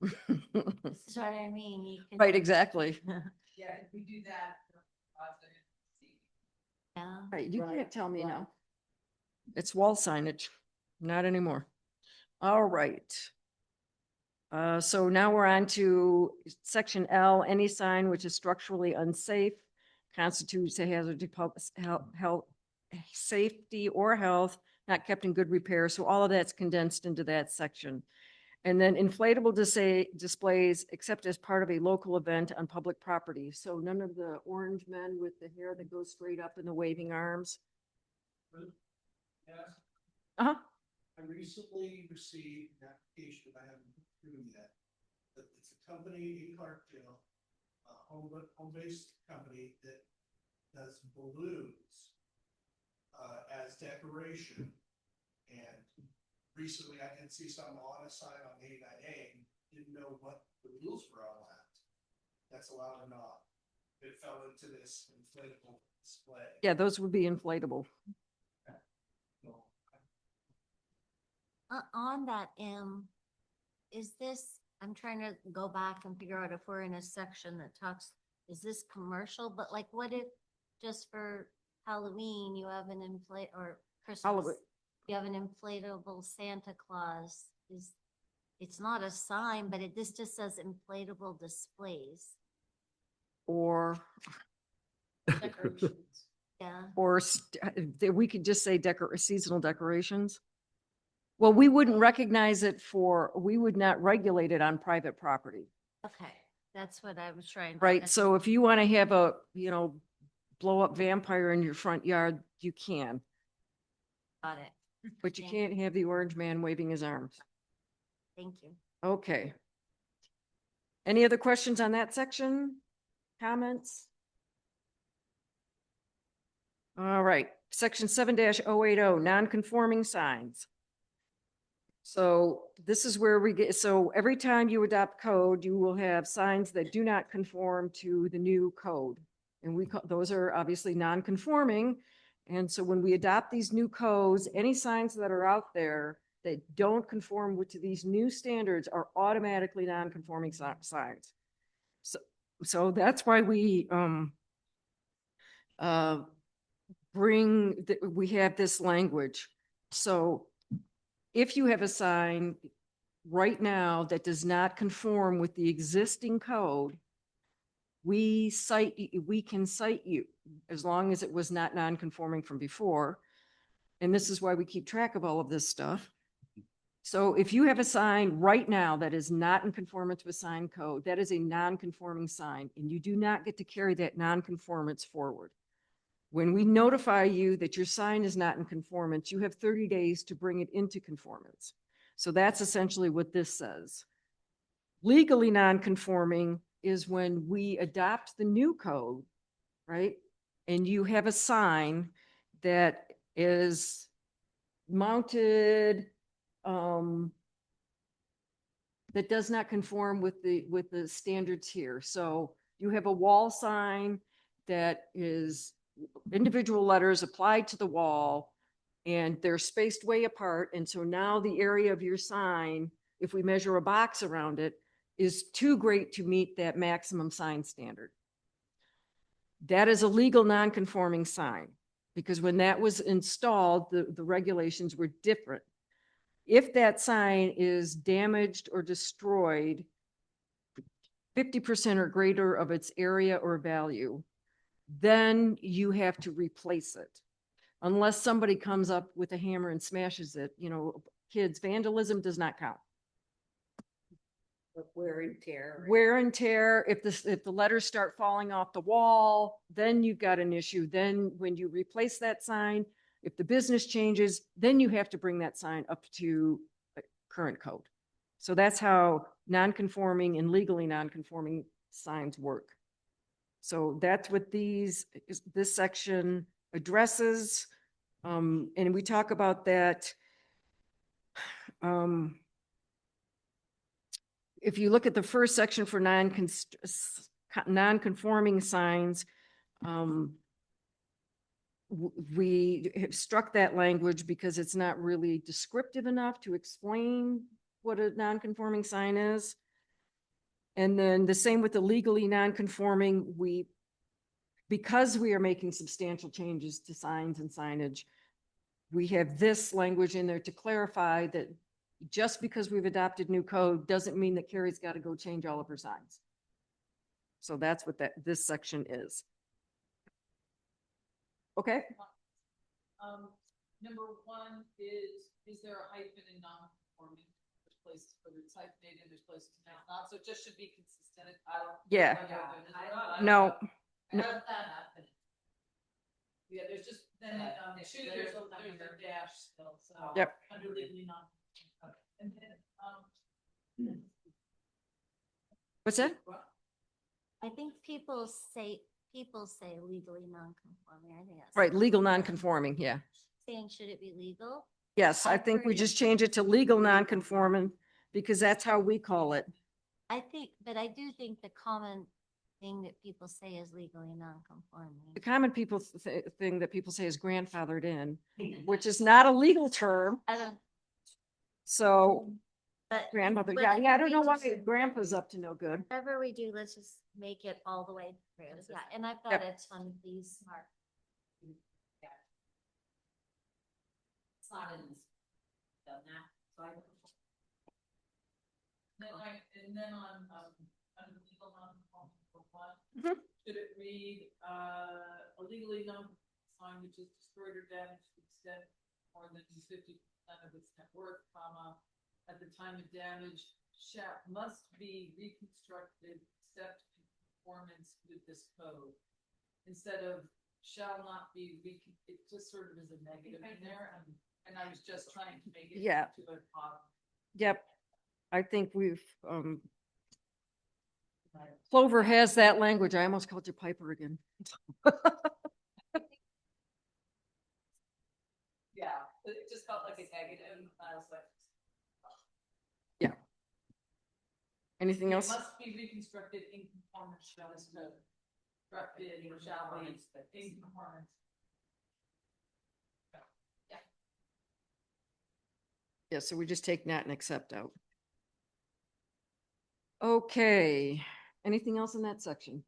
this is what I mean. You can- Right, exactly. Yeah, if we do that. Yeah. Right, you Right, can't tell me right. now. It's wall signage, not anymore. All right. So now we're on to section L, any sign which is structurally unsafe constitutes a hazard to public health, safety or health, not kept in good repair. So all of that's condensed into that section. And then inflatable displays except as part of a local event on public property. So none of the orange men with the hair that goes straight up and the waving arms. Yes, Uh-huh. I recently received an application, I haven't approved yet, but it's a company in Clarkdale, a home-based company that does balloons as decoration. And recently I did see something on a sign on 89A, didn't know what the rules were on that. That's allowed or not. It fell into this inflatable display. Yeah, those would be inflatable. So, On that M, is this, I'm trying to go back and figure out if we're in a section that talks, is this commercial? But like, what if just for Halloween, you have an or Christmas, Halloween. you have an inflatable Santa Claus? It's not a sign, but this just says inflatable displays. Or, Yeah. we could just say seasonal decorations. Well, we wouldn't recognize it we would not regulate it on private property, Okay, that's what I was trying. right? So if you want to have a, blow up vampire in your front yard, you can, Got it. but you Thank can't have the orange man waving his arms. Thank you. Okay. Any other questions on that section? Comments? All right, section 7-080, non-conforming signs. So this is where we get, so every time you adopt code, you will have signs that do not conform to the new code. And those are obviously non-conforming. And so when we adopt these new codes, any signs that are out there that don't conform to these new standards are automatically non-conforming signs. So that's why we, uh, we have this language. So if you have a sign right now that does not conform with the existing code, we can cite you as long as it was not non-conforming from before. And this is why we keep track of all of this stuff. So if you have a sign right now that is not in conformance with sign code, that is a non-conforming sign, and you do not get to carry that non-conformance forward. When we notify you that your sign is not in conformance, you have 30 days to bring it into conformance. So that's essentially what this says. Legally non-conforming is when we adopt the new code, right? And you have a sign that is mounted, that does not conform with the standards here. So you have a wall sign that is individual letters applied to the wall, and they're spaced way apart. And so now the area of your sign, if we measure a box around it, is too great to meet that maximum sign standard. That is a legal non-conforming sign, because when that was installed, the regulations were different. If that sign is damaged or destroyed 50% or greater of its area or value, then you have to replace it. Unless somebody comes up with a hammer and smashes it, kids, vandalism does not count. Wear and tear. Wear and tear, if the letters start falling off the wall, then you've got an issue. Then when you replace that sign, if the business changes, then you have to bring that sign up to current code. So that's how non-conforming and legally non-conforming signs work. So that's what this section addresses. And we talk about that. If you look at the first section for non-conforming signs, we have struck that language because it's not really descriptive enough to explain what a non-conforming sign is. And then the same with the legally non-conforming, because we are making substantial changes to signs and signage, we have this language in there to clarify that just because we've adopted new code doesn't mean that Carrie's got to go change all of her signs. So that's what this section is. Okay. Number one is there a hyphen in non-conforming? There's places where it's hyphenated, there's places not, so it just should be consistent. I don't. Yeah. No. No. How's that happen? Yeah, there's just, then, two, there's a dash still, so. Yep. Under legally non. Okay. And then, What's that? I think people say legally non-conforming. I think that's. Right, legal non-conforming, yeah. Saying, should it be legal? Yes, I I've think we heard just change it to legal non-conforming because that's how we call it. But I do think the common thing that people say is legally non-conforming. The common thing that people say is grandfathered in, which is not a legal term. I don't, So but. grandmother, whatever yeah, I don't know we why just- grandpa's up to no good. Whatever we do, let's just make it all the way through. Yeah, and I've got Yep. a ton of these. it's not in this. And then on, under legal non-conforming for one, Mhm. should it read, a legally non sign which is destroyed or damaged to the extent more than 50% of its net worth, comma, at the time of damage, must be reconstructed except in conformance with this code. Instead of shall not be, it just sort of is a negative in there, and I was just trying to make it. Yeah. To a positive. Yep. I think Clover has that language. I almost called you Piper again. Yeah, it just felt like a negative, and I was like. Anything It else? must be reconstructed in conformance to this code. Constructed or shall be in conformance. Yeah, so we just take not and accept out. Okay, Anything else in that section?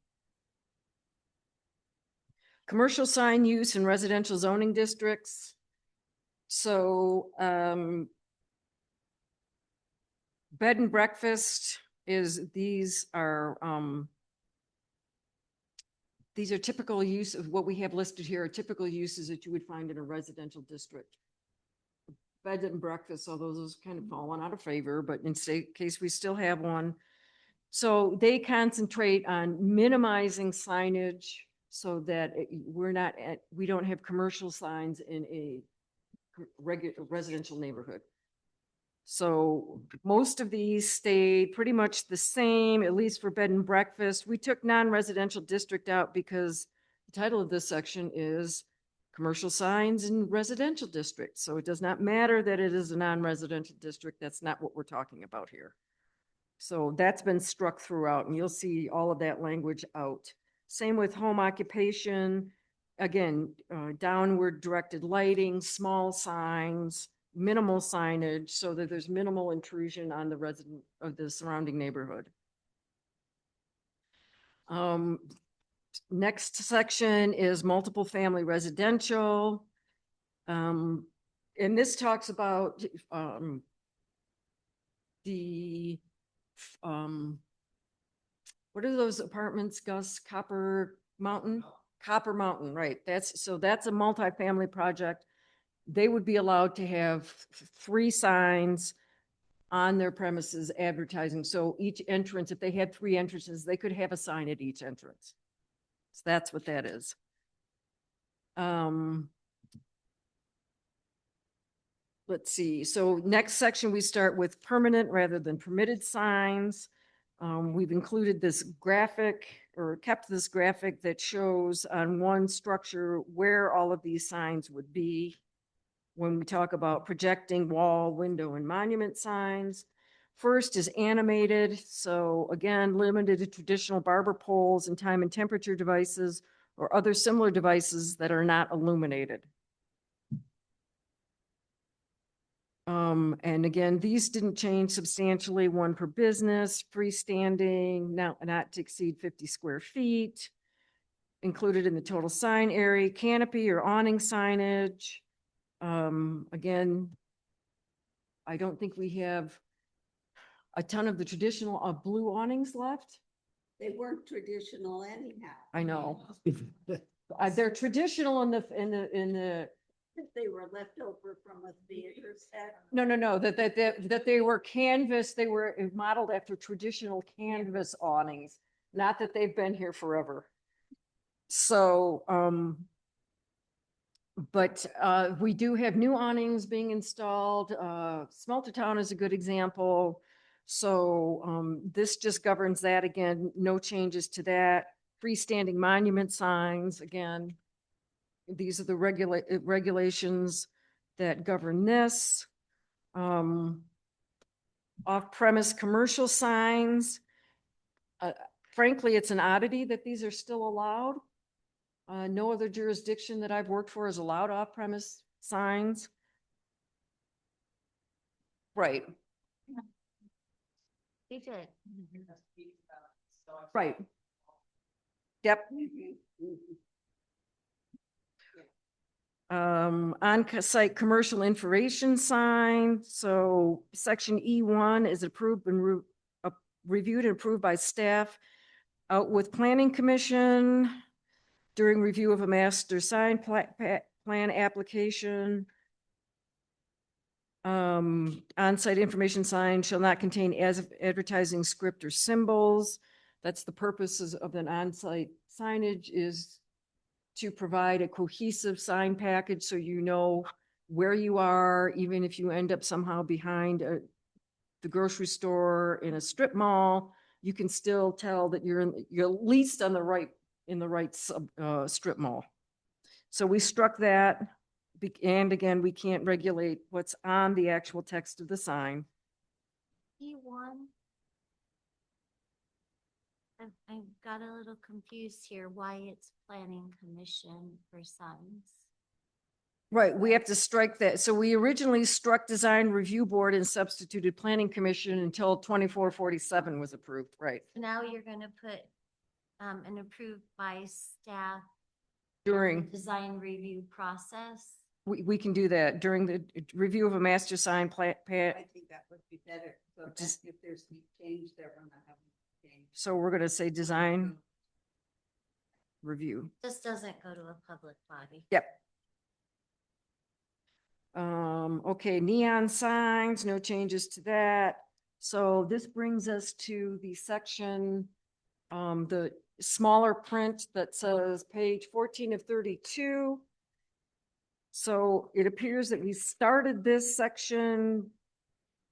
Commercial sign use in residential zoning districts. So, bed and breakfast these are typical use of what we have listed here, are typical uses that you would find in a residential district. Bed and breakfast, although those kind of fallen out of favor, but in case we still have one. So they concentrate on minimizing signage so that we don't have commercial signs in a residential neighborhood. So most of these stayed pretty much the same, at least for bed and breakfast. We took non-residential district out because the title of this section is commercial signs in residential districts. So it does not matter that it is a non-residential district. That's not what we're talking about here. So that's been struck throughout, and you'll see all of that language out. Same with home occupation. Again, downward directed lighting, small signs, minimal signage, so that there's minimal intrusion on the resident of the surrounding neighborhood. Next section is multiple family residential. And this talks about what are those apartments, Gus? Copper Mountain? Copper Mountain, right. That's a multifamily project. They would be allowed to have 3 signs on their premises advertising. So each entrance, if they had 3 entrances, they could have a sign at each entrance. So that's what that is. Let's see. So next section, we start with permanent rather than permitted signs. We've included this graphic, or kept this graphic that shows on one structure where all of these signs would be when we talk about projecting wall, window, and monument signs. First is animated. So again, limited to traditional barber poles and time and temperature devices or other similar devices that are not illuminated. And again, these didn't change substantially, 1 per business, freestanding, not to exceed 50 square feet, included in the total sign area, canopy or awning signage. Again, I don't think we have a ton of the traditional blue awnings left. They weren't traditional anyhow. I know. They're traditional in the They were left over from a theater set. No, that they were canvas, they were modeled after traditional canvas awnings, not that they've been here forever. So, but we do have new awnings being installed. Smeltertown is a good example. So this just governs that. Again, no changes to that. Freestanding monument signs, again, these are the regulations that govern this. Off-premise commercial signs. Frankly, it's an oddity that these are still allowed. No other jurisdiction that I've worked for has allowed off-premise signs. Right, They did. right. Yep. On-site commercial information sign. So section E1 is approved and reviewed and approved by staff out with planning commission during review of a master sign plan application. On-site information sign shall not contain advertising script or symbols. That's the purposes of an on-site signage, is to provide a cohesive sign package so you know where you are, even if you end up somehow behind the grocery store in a strip mall, you can still tell that you're at least in the right strip mall. So we struck that, and again, we can't regulate what's on the actual text of the sign. E1. I got a little confused here why it's planning commission for signs. Right, we have to strike that. So we originally struck design review board and substituted planning commission until 2447 was approved, right? Now you're gonna put, an approved by staff During, design review process. we can do that during the review of a master sign plan. I think that would be better. So if Just- if there's any change, they're gonna have to change. So we're gonna say design review. This doesn't go to a public body. Yep. Okay, neon signs, no changes to that. So this brings us to the section, the smaller print that says page 14 of 32. So it appears that we started this section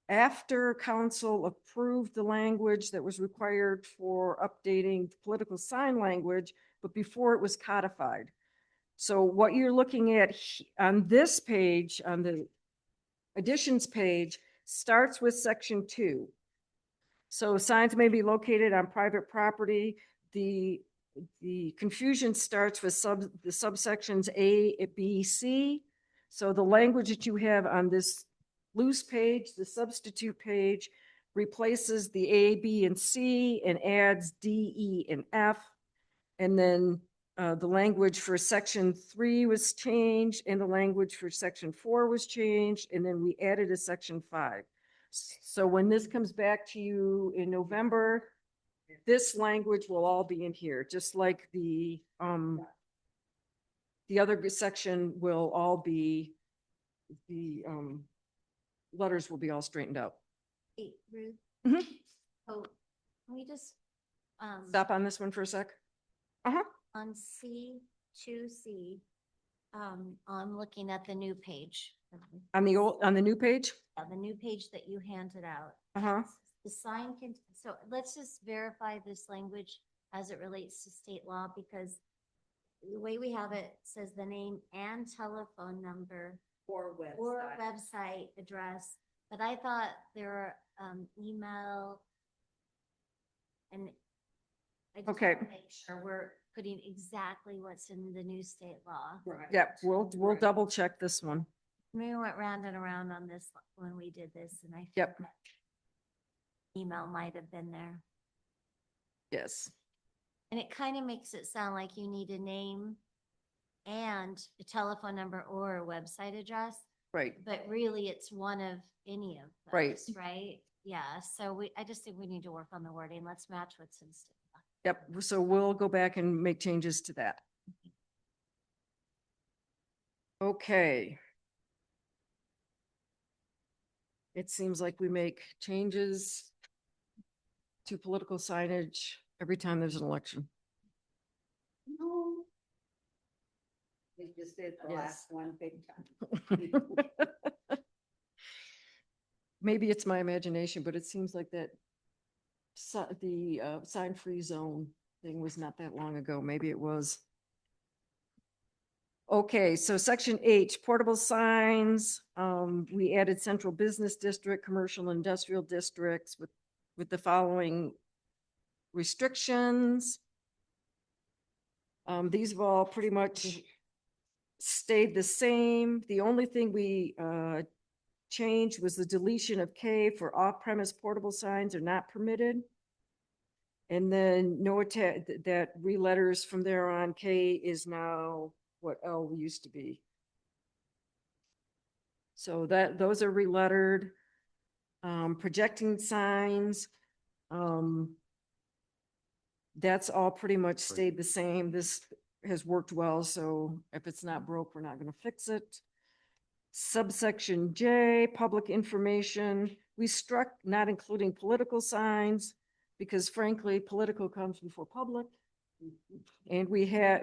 after council approved the language that was required for updating the political sign language, but before it was codified. So what you're looking at on this page, on the additions page, starts with section 2. So signs may be located on private property. The confusion starts with the subsections A, B, C. So the language that you have on this loose page, the substitute page, replaces the A, B, and C and adds D, E, and F. And then the language for section 3 was changed and the language for section 4 was changed. And then we added a section 5. So when this comes back to you in November, this language will all be in here, just like the other section will all be, the letters will be all straightened out. Hey, Ruth. Mhm. So can we just, Stop on this one for a sec. on C2C, I'm looking at the new page. On the new page? The new page that you handed out. Uh-huh. The sign can, so let's just verify this language as it relates to state law, because the way we have it says the name and telephone number Or or website. website address, but I thought there were, email and I just Okay. wanna make sure we're putting exactly what's in the new state law. Right. Yep, we'll Right. double check this one. We went round and around on this when we did this, and I. feel Yep. like email might have been there. Yes. And it kind of makes it sound like you need a name and a telephone number or a website address, Right. but really it's one of any of Right. those, right? Yeah, so I just think we need to work on the wording. Let's match what's in state law. Yep, so we'll go back and make changes to that. Okay. It seems like we make changes to political signage every time there's an election. No. They just did the Yes. last one big time. Maybe it's my imagination, but it seems like that the sign-free zone thing was not that long ago. Maybe it was. Okay, so section H, portable signs. We added central business district, commercial industrial districts with the following restrictions. These have all pretty much stayed the same. The only thing we changed was the deletion of K for off-premise portable signs are not permitted. And then no that re-letters from there on, K is now what L used to be. So those are re-lettered. Projecting signs, that's all pretty much stayed the same. This has worked well, so if it's not broke, we're not gonna fix it. Subsection J, public information, we struck not including political signs because frankly, political comes before public. And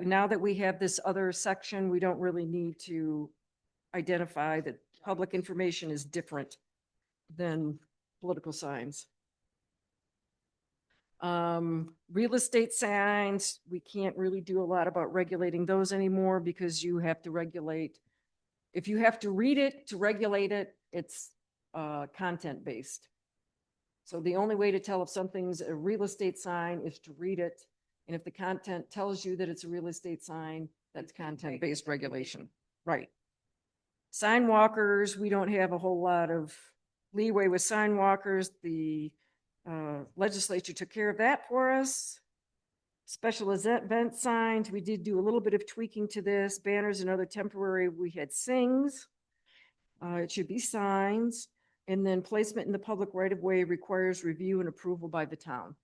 now that we have this other section, we don't really need to identify that public information is different than political signs. Real estate signs, we can't really do a lot about regulating those anymore because you have to regulate. If you have to read it to regulate it, it's content based. So the only way to tell if something's a real estate sign is to read it. And if the content tells you that it's a real estate sign, that's content based regulation. Right. Sign walkers, we don't have a whole lot of leeway with sign walkers. The legislature took care of that for us. Special event signs, we did do a little bit of tweaking to this. Banners and other temporary, we had sings. It should be signs. And then placement in the public right of way requires review and approval by the town.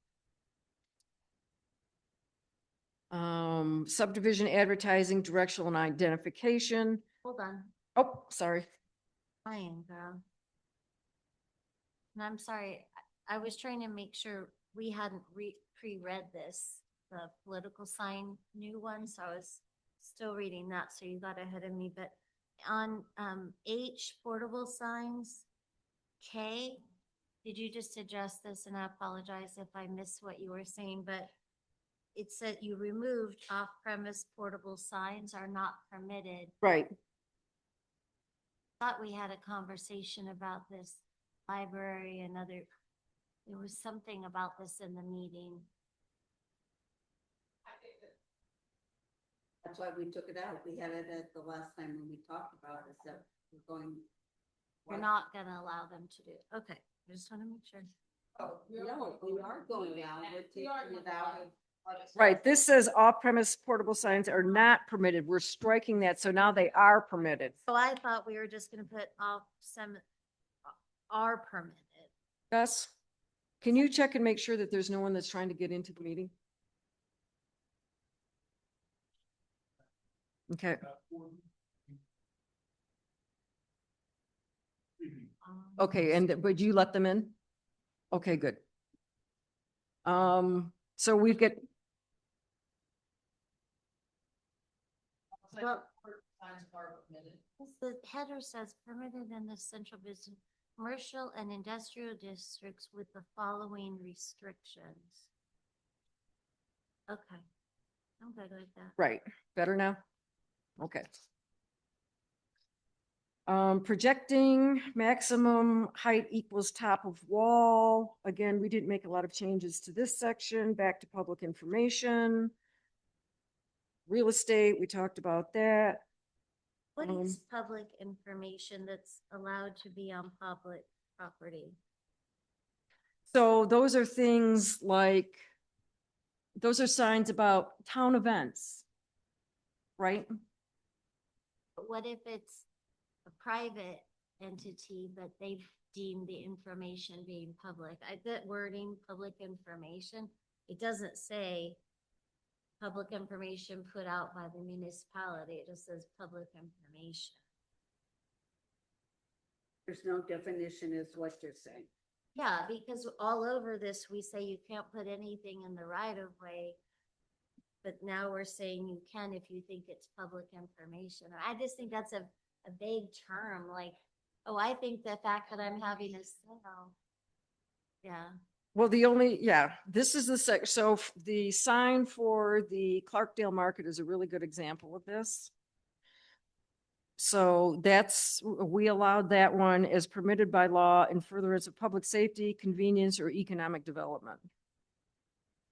Subdivision advertising, directional and identification. Hold on, Oh, sorry. fine, girl. And I'm sorry, I was trying to make sure we hadn't pre-read this, the political sign new one, so I was still reading that, so you got ahead of me, but on H, portable signs, K, did you just address this? And I apologize if I missed what you were saying, but it said you removed off-premise portable signs are not permitted. Right. Thought we had a conversation about this library and other, there was something about this in the meeting. That's why we took it out. We had it at the last time when we talked about it, so we're going. You're not gonna allow them to do, it. Okay, I just wanna make sure. Oh, No, we are going down. We're taking it out. Right. This says off-premise portable signs are not permitted. We're striking that. So now they are permitted. So I thought we were just gonna put off some, are permitted. Gus, can you check and make sure that there's no one that's trying to get into the meeting? Okay. Okay, and would you let them in? Okay, good. So we get, Well- Signs are permitted. The header says permitted in the central business, commercial and industrial districts with the following restrictions. Okay, I'm good with that. right, better now? Okay. Projecting maximum height equals top of wall. Again, we didn't make a lot of changes to this section. Back to public information. Real estate, we talked about that. What is public information that's allowed to be on public property? So those are things like, those are signs about town events, right? But what if it's a private entity, but they've deemed the information being public? That wording, public information, it doesn't say public information put out by the municipality. It just says public information. There's no definition is what you're saying. Yeah, because all over this, we say you can't put anything in the right of way. But now we're saying you can if you think it's public information. I just think that's a vague term, like, oh, I think the fact that I'm having a sale. Yeah, Well, the only, yeah, this is the so the sign for the Clarkdale Market is a really good example of this. So that's, we allowed that one as permitted by law in furtherance of public safety, convenience, or economic development.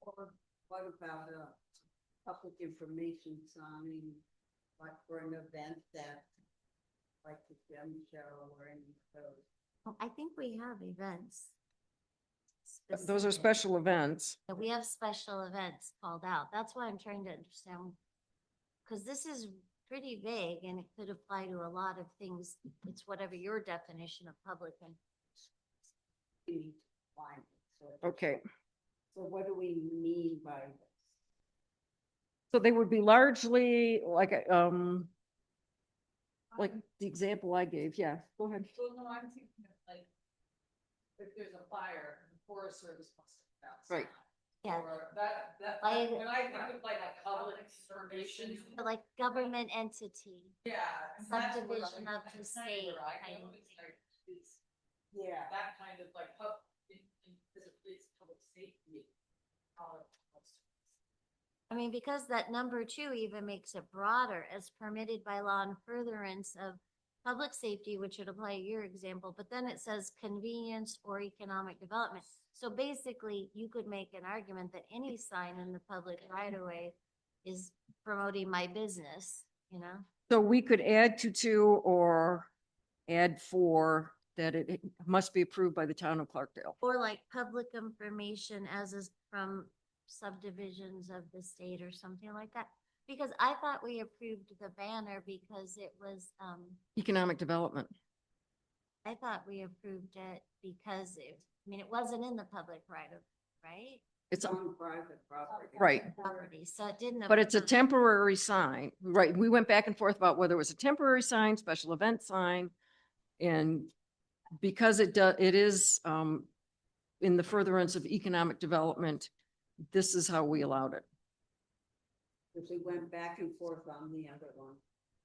Or what about a public information sign, like for an event that, like the gem show or any of those? well, I think we have events. Those are specific. special events. Yeah, we have special events called out. That's why I'm trying to understand. Because this is pretty vague and it could apply to a lot of things. It's whatever your definition of public and We need to find it. So- Okay. So what do we mean by this? So they would be largely like the example I gave. Yeah, go ahead. Well, no, I'm thinking of like, if there's a fire, the Forest Service must have. found Right. sign. Yeah. Or that, Like- when I think of like a public information. like government entity. Yeah. and that's what I'm- Subdivision of the that's kind state where I kind go, of it's like, it's Yeah. that kind of like because it's public safety. I mean, because that number two even makes it broader as permitted by law in furtherance of public safety, which would apply to your example, but then it says convenience or economic development. So basically, you could make an argument that any sign in the public right of way is promoting my business. you know? So we could add to 2 or add 4 that it must be approved by the town of Clarkdale. Or like public information as is from subdivisions of the state or something like that. Because I thought we approved the banner because it was, Economic development. I thought we approved it because it wasn't in the public right? It's, On private property. right. Property, so it didn't. But it's a approve- temporary sign, right? We went back and forth about whether it was a temporary sign, special event sign. And because it is in the furtherance of economic development, this is how we allowed it. Because we went back and forth on the other one.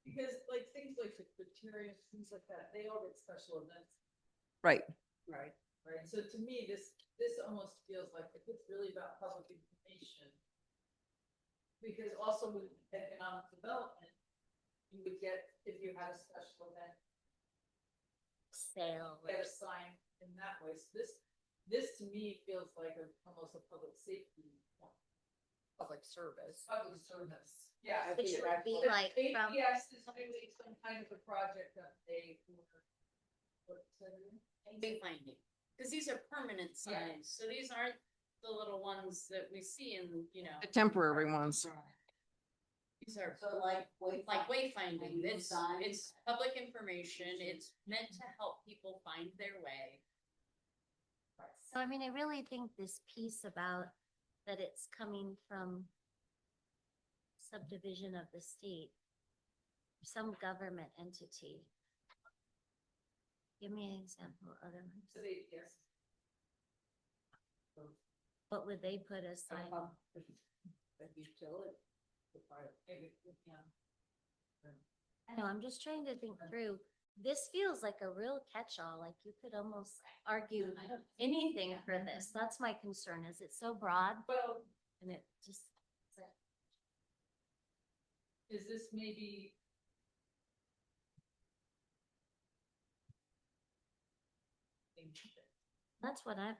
Because like things like the criteria, things like that, they all get special events, Right. Right. right? So to me, this almost feels like if it's really about public information. Because also with economic development, you would get, if you had a special event, Sale. get a sign in that way. So this to me feels like almost a public safety. Public service. Public service. Yeah. Which would be like from- APS is really some kind of a project that they. Wayfinding, because these are permanent signs, so these aren't the little ones that we see in, The temporary ones. These are So like. like wayfinding, Like it's signs. public information, it's meant to help people find their way. So I really think this piece about that it's coming from subdivision of the state, some government entity. Give me an example, other ones. So they, yes. What would they put a sign? The utility. No, I'm just trying to think through. This feels like a real catch-all, like you could almost argue anything for this. That's my concern, is it's so broad Well, and it just. is this maybe?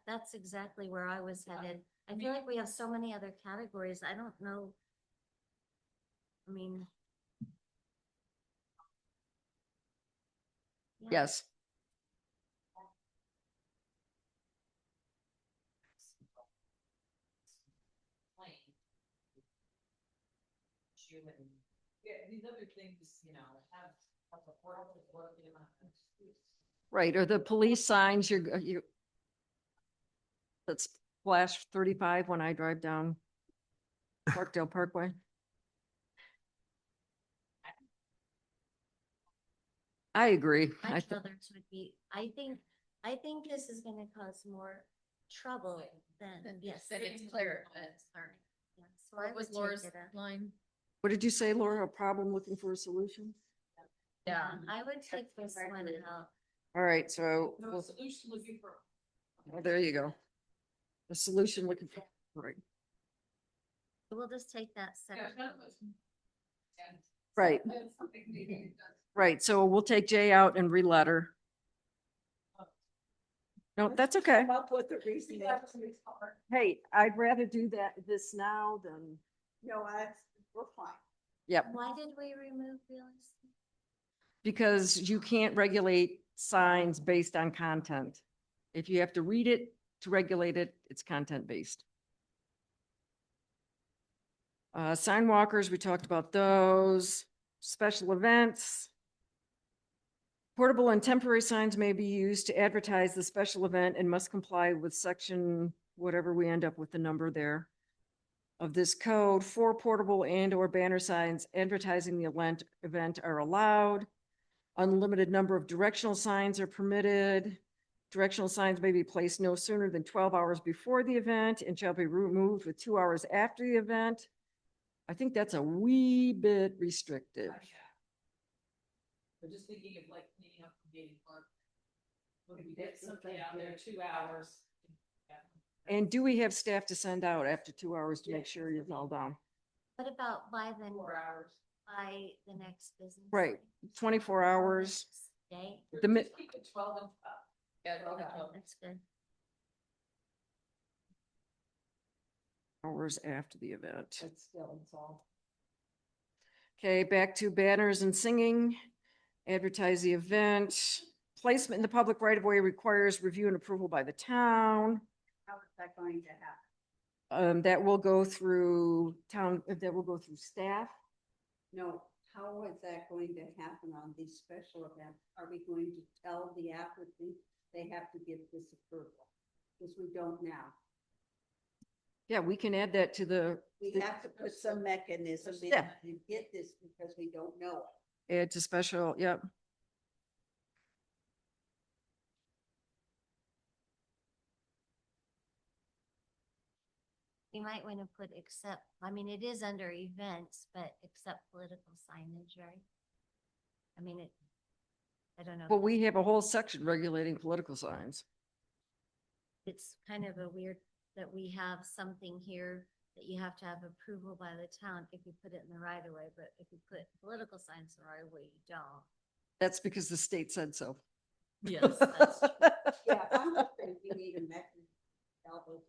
That's exactly where I was headed. I feel like we have so many other categories. I don't know. Yeah. Yes. Yeah, these other things, have a portable working on. Right, or the police signs, you that's flash 35 when I drive down Parkdale Parkway. I agree. I Much th- others would be, I think this is gonna cause more trouble than, yes. Then it's clear. Sorry. Yeah, so I would take it up. line? What did you say, Laura? A problem looking for a solution? Yeah, I would take this one out. All right, so, No, well, solution looking for. there you go. A solution looking for, right. We'll just take that Yeah, section. none of us. And Right, that's something maybe does. right. So we'll take J out and re-letter. No, that's okay. Come up with the reasoning. Hey, I'd rather do this now than, No, we're fine. yep. Why did we remove real estate? Because you can't regulate signs based on content. If you have to read it to regulate it, it's content based. Sign walkers, we talked about those. Special events. Portable and temporary signs may be used to advertise the special event and must comply with section, whatever we end up with the number there of this code. 4 portable and or banner signs advertising the event are allowed. Unlimited number of directional signs are permitted. Directional signs may be placed no sooner than 12 hours before the event and shall be removed with 2 hours after the event. I think that's a wee bit restrictive. We're just thinking of like cleaning up the meeting park. When we get something out there, 2 hours. Yeah. And do we have staff to send out after 2 hours to make sure it's all done? What about by the, 4 hours. by the next business? Right, 24 hours. Day, The mi- Just keep it 12 and 12. Yeah, 12 and 12. that's good. Hours after the event. But still, it's all. Okay, back to banners and singing. Advertise the event. Placement in the public right of way requires review and approval by the town. How is that going to happen? That will go through town, that will go through staff. No, how is that going to happen on these special events? Are we going to tell the applicant they have to give this approval? Because we don't now. Yeah, we can add that to the, We have to put some mechanism in Yeah. to get this because we don't know it. add to special, yep. You might want to put except, I mean, it is under events, but except political signage, right? I mean, I don't know. But we have a whole section regulating political signs. It's kind of a weird that we have something here that you have to have approval by the town if you put it in the right of way, but if you put political signs in the right of way, you don't. That's because the state said so. Yes, that's true. Yeah, I'm just saying we need a mechanism to tell those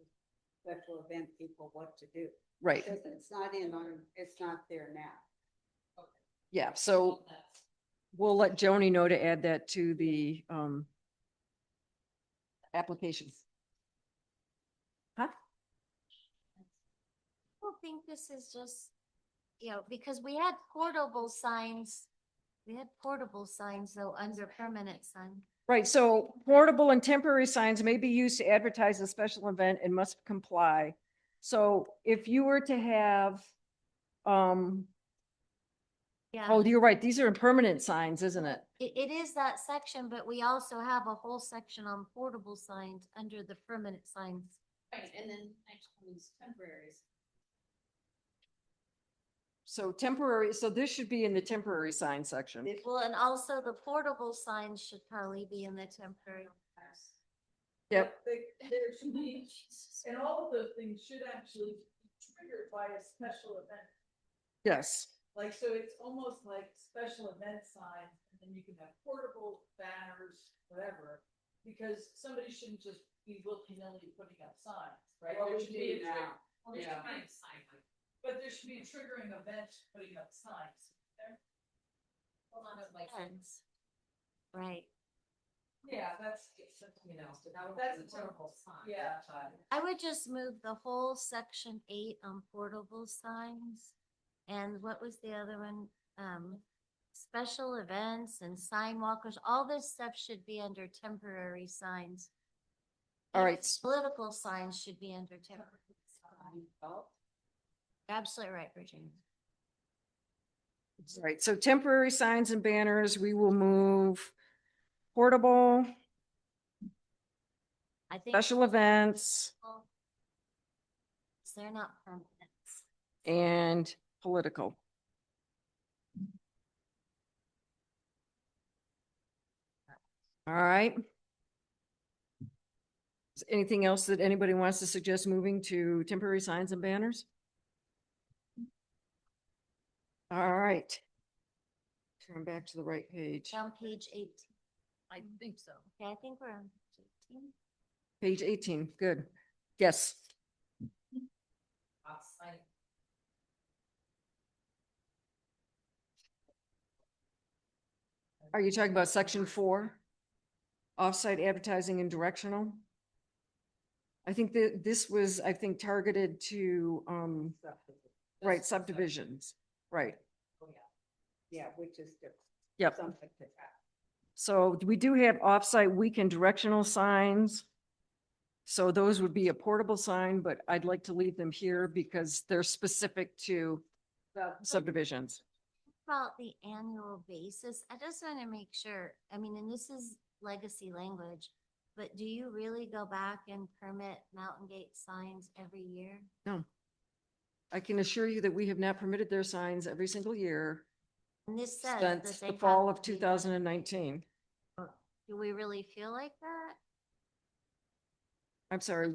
special event people what to do. Right, Because it's not in our, it's not there now. yeah, so we'll let Joni know to add that to the, application. Huh? I don't think this is just, because we had portable signs. We had portable signs though under permanent sign. Right, so portable and temporary signs may be used to advertise a special event and must comply. So if you were to have, Yeah, oh, you're right, these are permanent signs, isn't it? it is that section, but we also have a whole section on portable signs under the permanent signs. Right, and then next one is temporaries. So temporary, so this should be in the temporary sign section. Well, and also the portable signs should probably be in the temporary. Yep, There should be, and all of those things should actually be triggered by a special event. yes, Like, so it's almost like special event signs, and then you can have portable banners, whatever. Because somebody shouldn't just be willy-nilly putting up signs, right? Well, There we should be a do now. trigger- there should be a sign, but there should be a triggering event putting up signs. There. Hold on, like, Ends. Right. yeah, that's, that's a terrible sign. Yeah. I would just move the whole section 8 on portable signs. And what was the other one? Special events and sign walkers, all this stuff should be under temporary signs. all And right. Political signs should be under temporary. Absolutely right, Virginia. All right, so temporary signs and banners, we will move portable, I think. special events, They're not permanent. and political. All right. Is anything else that anybody wants to suggest moving to temporary signs and banners? All right. Turn back to the right page. On page 18. I think so. Okay, I think we're on page 18. Page 18, good. Yes, are you talking about section 4? Offsite advertising and directional? I think that this was, I think, targeted to, right, subdivisions, right. Yeah, which is different. Yep. Something to that. So we do have offsite weekend directional signs. So those would be a portable sign, but I'd like to leave them here because they're specific to subdivisions. About the annual basis, I just want to make sure, I mean, and this is legacy language, but do you really go back and permit Mountain Gate signs every year? No. I can assure you that we have not permitted their signs every single year And this says that since they the have fall to of be- 2019. Do we really feel like that? I'm sorry,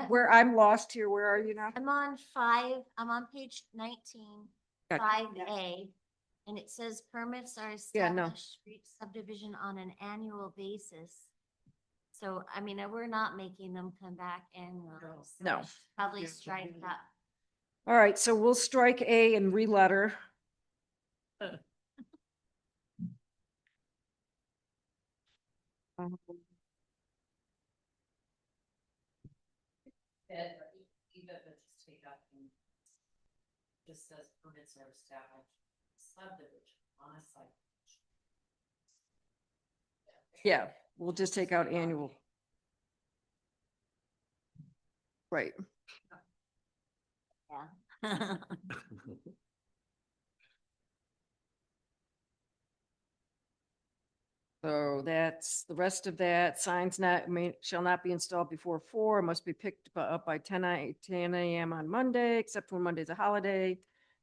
where I'm lost here, where are you now? I'm on page 19, Got 5A, and it says permits are Yeah, no. established street subdivision on an annual basis. So, I mean, we're not making them come back annually. so No. we should Probably strike that. All right, so we'll strike A and re-letter. Um, Ed, even if it's take up and just says permits are established subdivision on a site. Yeah, we'll just take out annual. Right. Yeah. So that's the rest of that. Signs shall not be installed before 4, must be picked up by 10 a.m. on Monday, except when Monday's a holiday,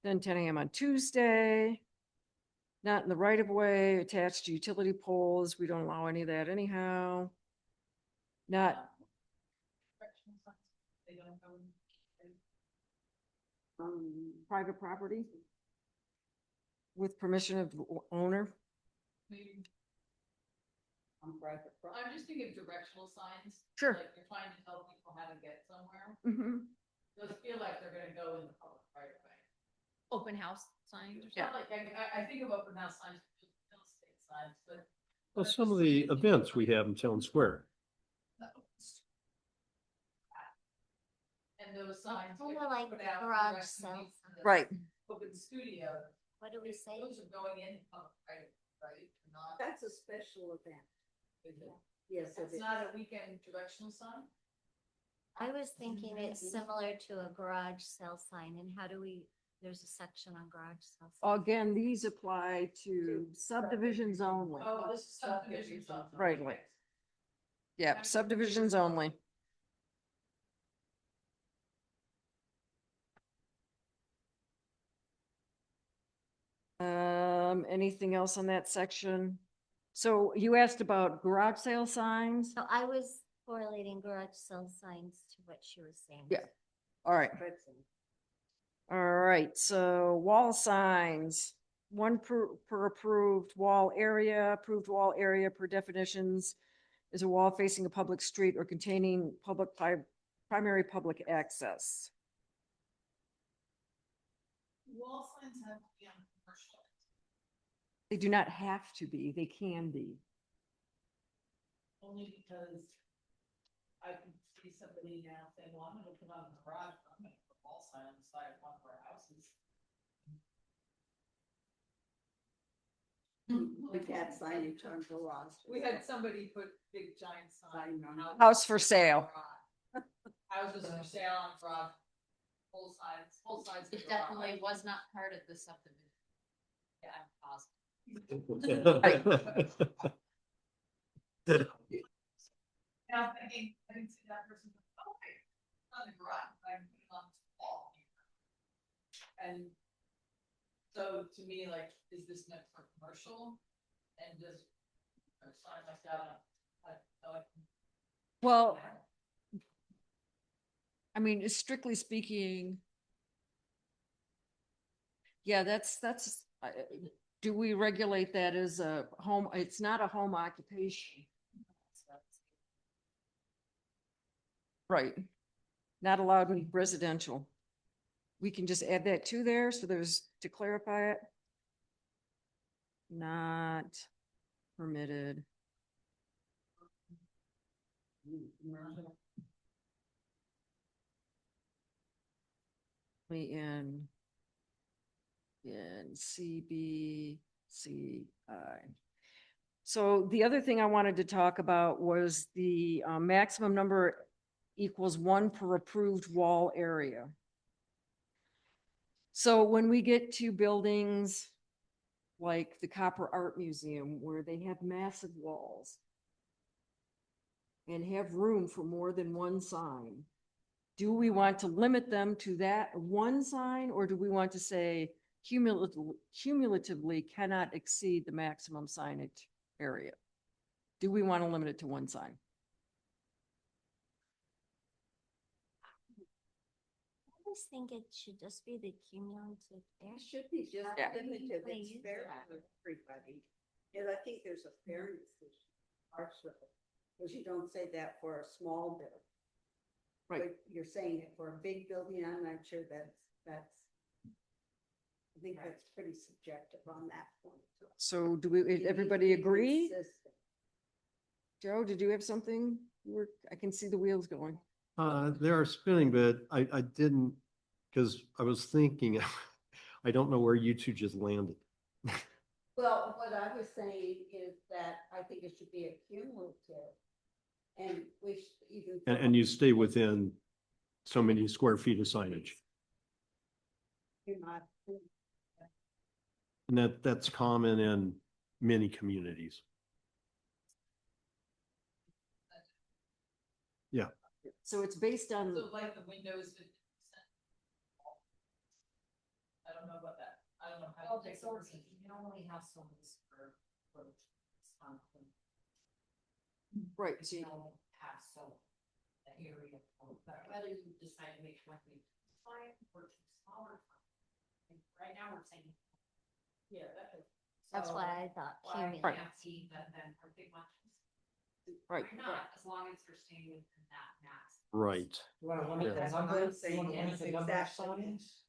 then 10 a.m. on Tuesday. Not in the right of way, attached to utility poles. We don't allow any of that anyhow. Not, They don't go. private property with permission of the owner. Maybe, On private property. I'm just thinking of directional signs. Sure. Like you're trying to tell people how to get somewhere. Mhm. Those feel like they're gonna go in the public right away. Open house signs. It's not like, I think of open house signs, real estate signs, but. Well, some of the events we have in Town Square. And those signs. Kinda get like put out garage directing sales. people to the Right. Open studio. What do we say? Those are going in public right, not. That's a special event. Yes, it It's is. not a weekend directional sign? I was thinking it's similar to a garage sale sign, and how do we, there's a section on garage sale. signs. Again, these apply to subdivisions only. Oh, this is subdivision zone. Right, right. Yeah, subdivisions only. Anything else on that section? So you asked about garage sale signs? So I was correlating garage sale signs to what she was saying. Yeah. All right. All right, so wall signs, one per approved wall area. Approved wall area per definitions is a wall facing a public street or containing primary public access. Wall signs have to be on commercial. They do not have to be, they can be. Only because I can see somebody now saying, well, I'm gonna put on the garage, I'm gonna put a wall sign on the side of one of our houses. We had signage on garage. We had somebody put big giant sign. Sign on- House for sale. Houses for sale on garage, full sides. of It garage. definitely was not part of the subdivision. Yeah, I'm positive. Now I'm thinking, I didn't see that person, oh, wait, it's on the garage, I can put it on the wall. And so to me, like, is this meant for commercial? And just a sign like that, Well, I mean, strictly speaking. Yeah, that's, do we regulate that as a home? It's not a home occupation. Right. Not allowed in residential. We can just add that to there, so there's, to clarify it. Not permitted. In CBCI. So the other thing I wanted to talk about was the maximum number equals 1 per approved wall area. So when we get to buildings like the Copper Art Museum, where they have massive walls and have room for more than one sign, do we want to limit them to that one sign, or do we want to say cumulatively cannot exceed the maximum signage area? Do we want to limit it to one sign? I always think it should just be the cumulative. It should be just Yeah. limited, They it's use fair that. to everybody. And I think there's a fairness issue, partially, because you don't say that for a small building. Right. But you're saying it for a big building, I'm not sure that's I think that's pretty subjective on that point. So do we, You need to everybody be agree? consistent. Joe, did you have something? I can see the wheels going. They are spinning, but I didn't, because I was thinking, I don't know where you two just landed. Well, what I was saying is that I think it should be a cumulative. And we should even. And you stay within so many square feet of signage. You're not. And that's common in many communities. Yeah, So it's based on, So like the windows 50%. I don't know about that. I don't know how. to take the percentage. You only have so many square foot. right, You don't have so the area, but whether you decide to make one big fine or two smaller. Fine. Right now, we're saying. Yeah, that is. That's so why I thought why cumulative. can't see that then our big ones. right. Why not, as long as they're staying within that max. right. You want to limit Yeah. the number? I'm saying, You wanna limit yes, the number of exactly. signs?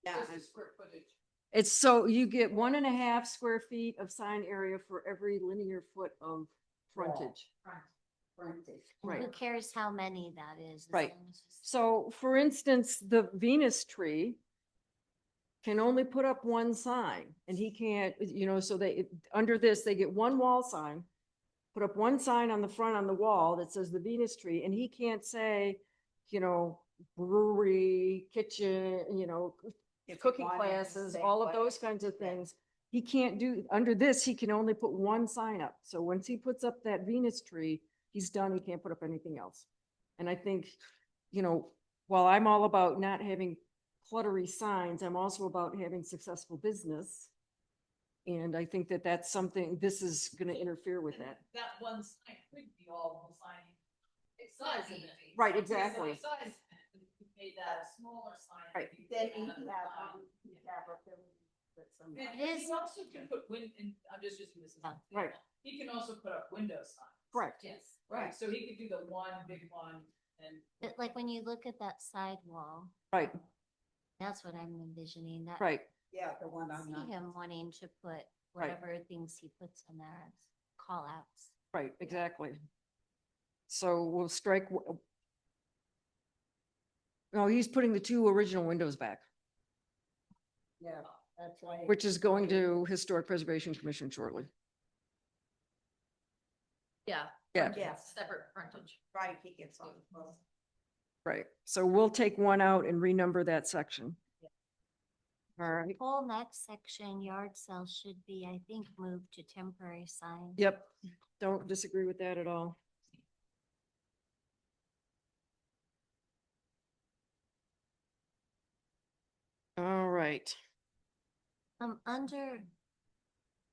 Yeah, Just the square footage. It's so you get 1.5 square feet of sign area for every linear foot of frontage. Front. frontage. Right. Who cares how many that is? as Right. long as it's- So for instance, the Venus tree can only put up one sign and he can't, so under this, they get one wall sign, put up one sign on the front on the wall that says the Venus tree, and he can't say, brewery, kitchen, If you cooking wanted to classes, say all of what- those kinds of Yeah. things. He can't do, under this, he can only put one sign up. So once he puts up that Venus tree, he's done. He can't put up anything else. And I think, while I'm all about not having cluttery signs, I'm also about having successful business. And I think that that's something, this is gonna interfere with And that. That one sign could be all the sign. It's size in it. Right, It's exactly. like size in it. If you made that a smaller sign. Right. you Then could you add have, a sign. you have ability to put some. And It is- he also can put and I'm just using this as. an Yeah. Right. example. He can also put up window signs. Correct. Yes. Right, so he could do the one big one and. But like when you look at that side wall, Right, that's what I'm envisioning, that. right. Yeah, the one I I'm see not. him wanting to put whatever things he puts in there as call outs. Right, exactly. So we'll strike. No, he's putting the 2 original windows back, Yeah, that's why. which is going to Historic Preservation Commission shortly. Yeah. Yeah, Yes, Separate frontage. right, he gets on both. right. So we'll take one out and renumber that section. All right. Whole next section, yard sales should be, I think, moved to temporary signs. Yep. Don't disagree with that at all. All right. Under,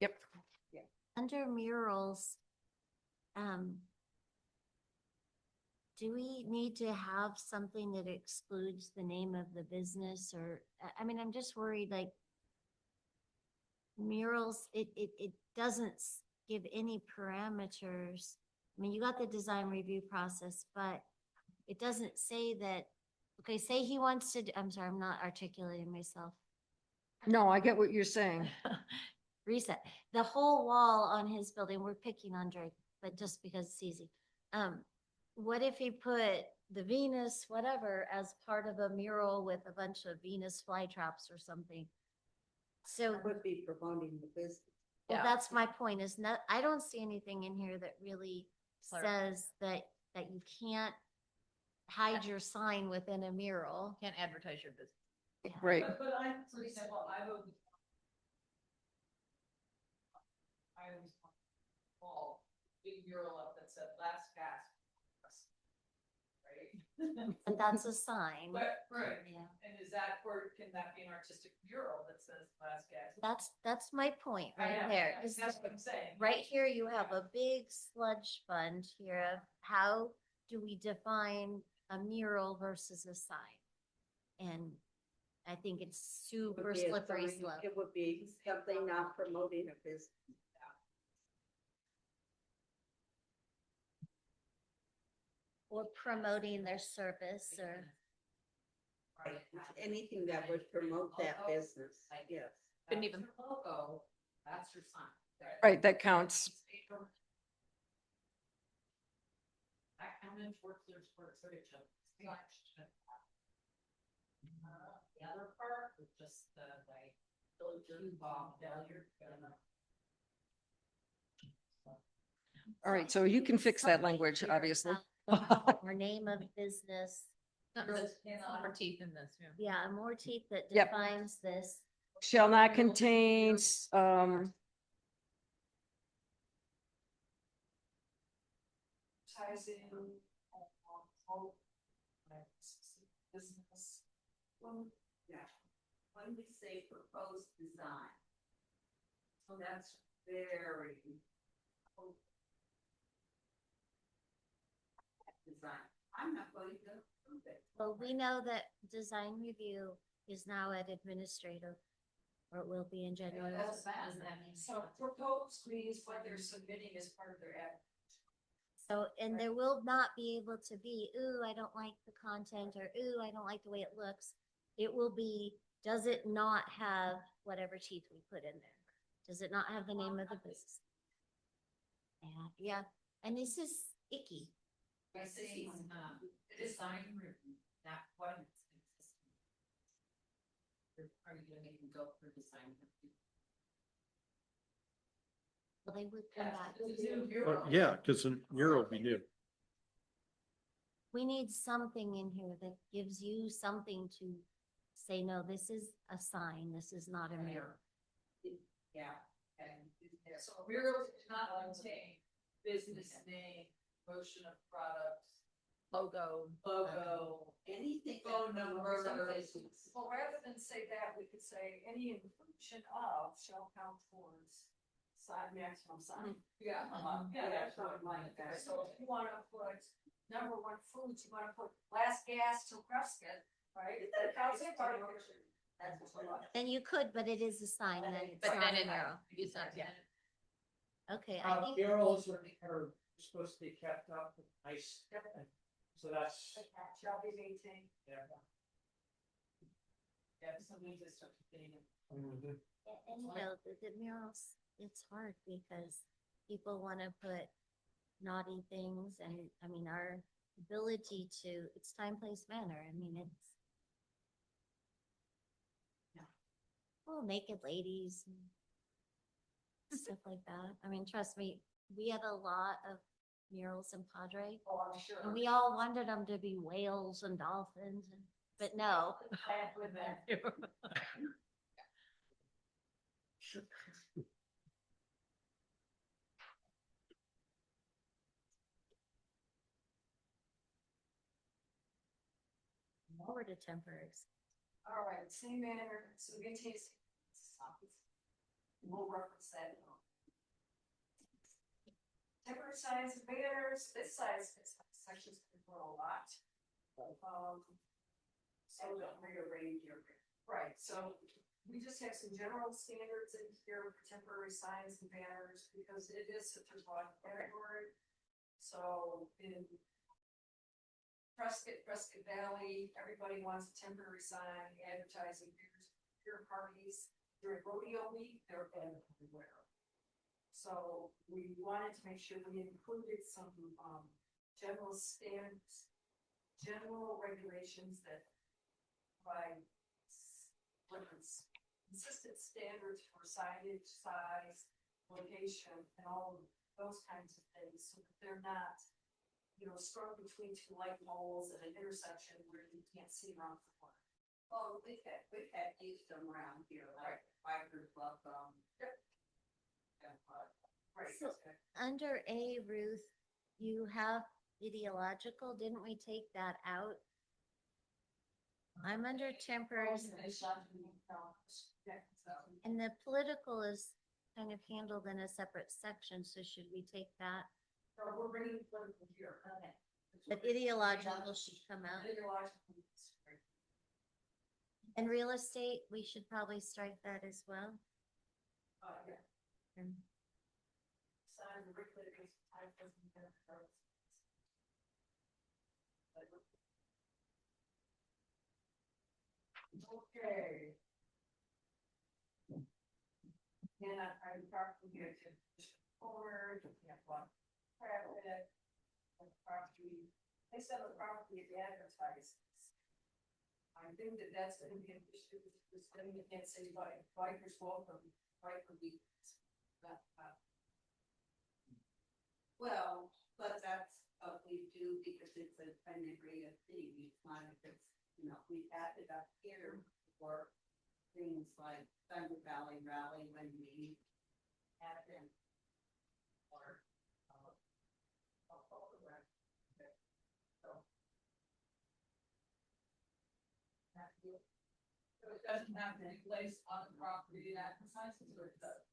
Yep. under murals, do we need to have something that excludes the name of the business or, I mean, I'm just worried like murals, it doesn't give any parameters. I mean, you got the design review process, but it doesn't say that, okay, say he wants to, I'm sorry, I'm not articulating myself. No, I get what you're saying. Reset. The whole wall on his building, we're picking on Drake, but just because it's easy. What if he put the Venus, whatever, as part of a mural with a bunch of Venus flytraps or something? So, Would be promoting the business. well, Yeah. that's my point is not, I don't see anything in here that really Clarify. says that you can't hide your sign within a mural. Can't advertise your business. Right. But I, for example, I would. I always want to call big mural up that said last gas. Right? But that's a sign. But, right, Yeah. and is that, or can that be an artistic mural that says last gas? That's my point I right know, there. That's is that's what I'm saying. Right here, you have a big sludge fund here of how do we define a mural versus a sign? And I think it's It would super be a slippery sign- slope. It would be something not promoting a business. Or promoting their service or, Anything that would promote that business, yes. Couldn't even- That's your logo, that's your sign. Right, that counts. That counted towards their square footage of. The other part was just the like. Failure. All right, so you can fix that language, obviously. Or name of business, More teeth in this, yeah. yeah, more teeth that Yep. defines this. Shall not contain, Advertising, business. Yeah. When we say proposed design. So that's very. Design, I'm not going to approve it. Well, we know that design review is now at administrative, or it will be in January. So proposed means what they're submitting as part of their ad. So, and there will not be able to be, ooh, I don't like the content, or ooh, I don't like the way it looks. It will be, does it not have whatever teeth we put in there? Does it not have the name of the business? Yeah, and this is icky. By saying, design review, not what is existing. Are you gonna make them go for design review? Well, they would come back. Yeah, because the mural will be new. We need something in here that gives you something to say, no, this is a sign, this is not a mirror. Yeah. So murals do not contain business name, motion of product, logo, Anything. phone number. Well, rather than say that, we could say any inclusion of shall count towards side maximum sign. Yeah. Yeah, something like that. So if you wanna put number one foods, you wanna put last gas to Prescott, right? That counts as part of it. That's what I like. And you could, but it is a sign, then it's But not then a it- mural. Yeah. Okay, I think, Murals are supposed to be kept up with nice, so that's, Shall be maintained. yeah. Yeah, somebody just started getting it. and you know, the murals, it's hard because people wanna put naughty things, and, I mean, our ability to, it's time, place, manner, I mean, it's. Well, naked ladies and stuff like that. I mean, trust me, we had a lot of murals in Padre. Oh, I'm sure. And we all wanted them to be whales and dolphins, but no. Back with that. Over to temporary. All right, same manner, so we can taste. We'll reference that. Temporary signs and banners, this size sections can grow a lot. So don't rearrange your, right, so we just have some general standards in here for temporary signs and banners, because it is such a broad category. So in Prescott Valley, everybody wants a temporary sign advertising beer parties during rodeo week, they're banned everywhere. So we wanted to make sure we included some, general standards, general regulations that provide consistent standards for signage, size, location, and all of those kinds of things, so that they're not, strung between two light poles at an intersection where you can't see around the corner. Oh, we've had used them around here, like Fibers Club, Right. So, under A, Ruth, you have ideological, didn't we take that out? I'm under temporary, and the political is kind of handled in a separate section, so should we take that? So we're bringing political here. Okay. But ideological should come out. Ideological. And real estate, we should probably strike that as well. Yeah. And Sign the regulators, type doesn't have cars. Okay. And I'm talking here to forward, we have one traffic, and property, they said the property is advertised. I think that that's gonna be an issue, it's gonna be against anybody, bikers welcome, biker week. Well, but that's what we do because it's a primary city, we want it, you know, we have it up here for things like Thunder Valley Rally when we have them. Or, So it doesn't have to be placed on the property it advertises, or it does?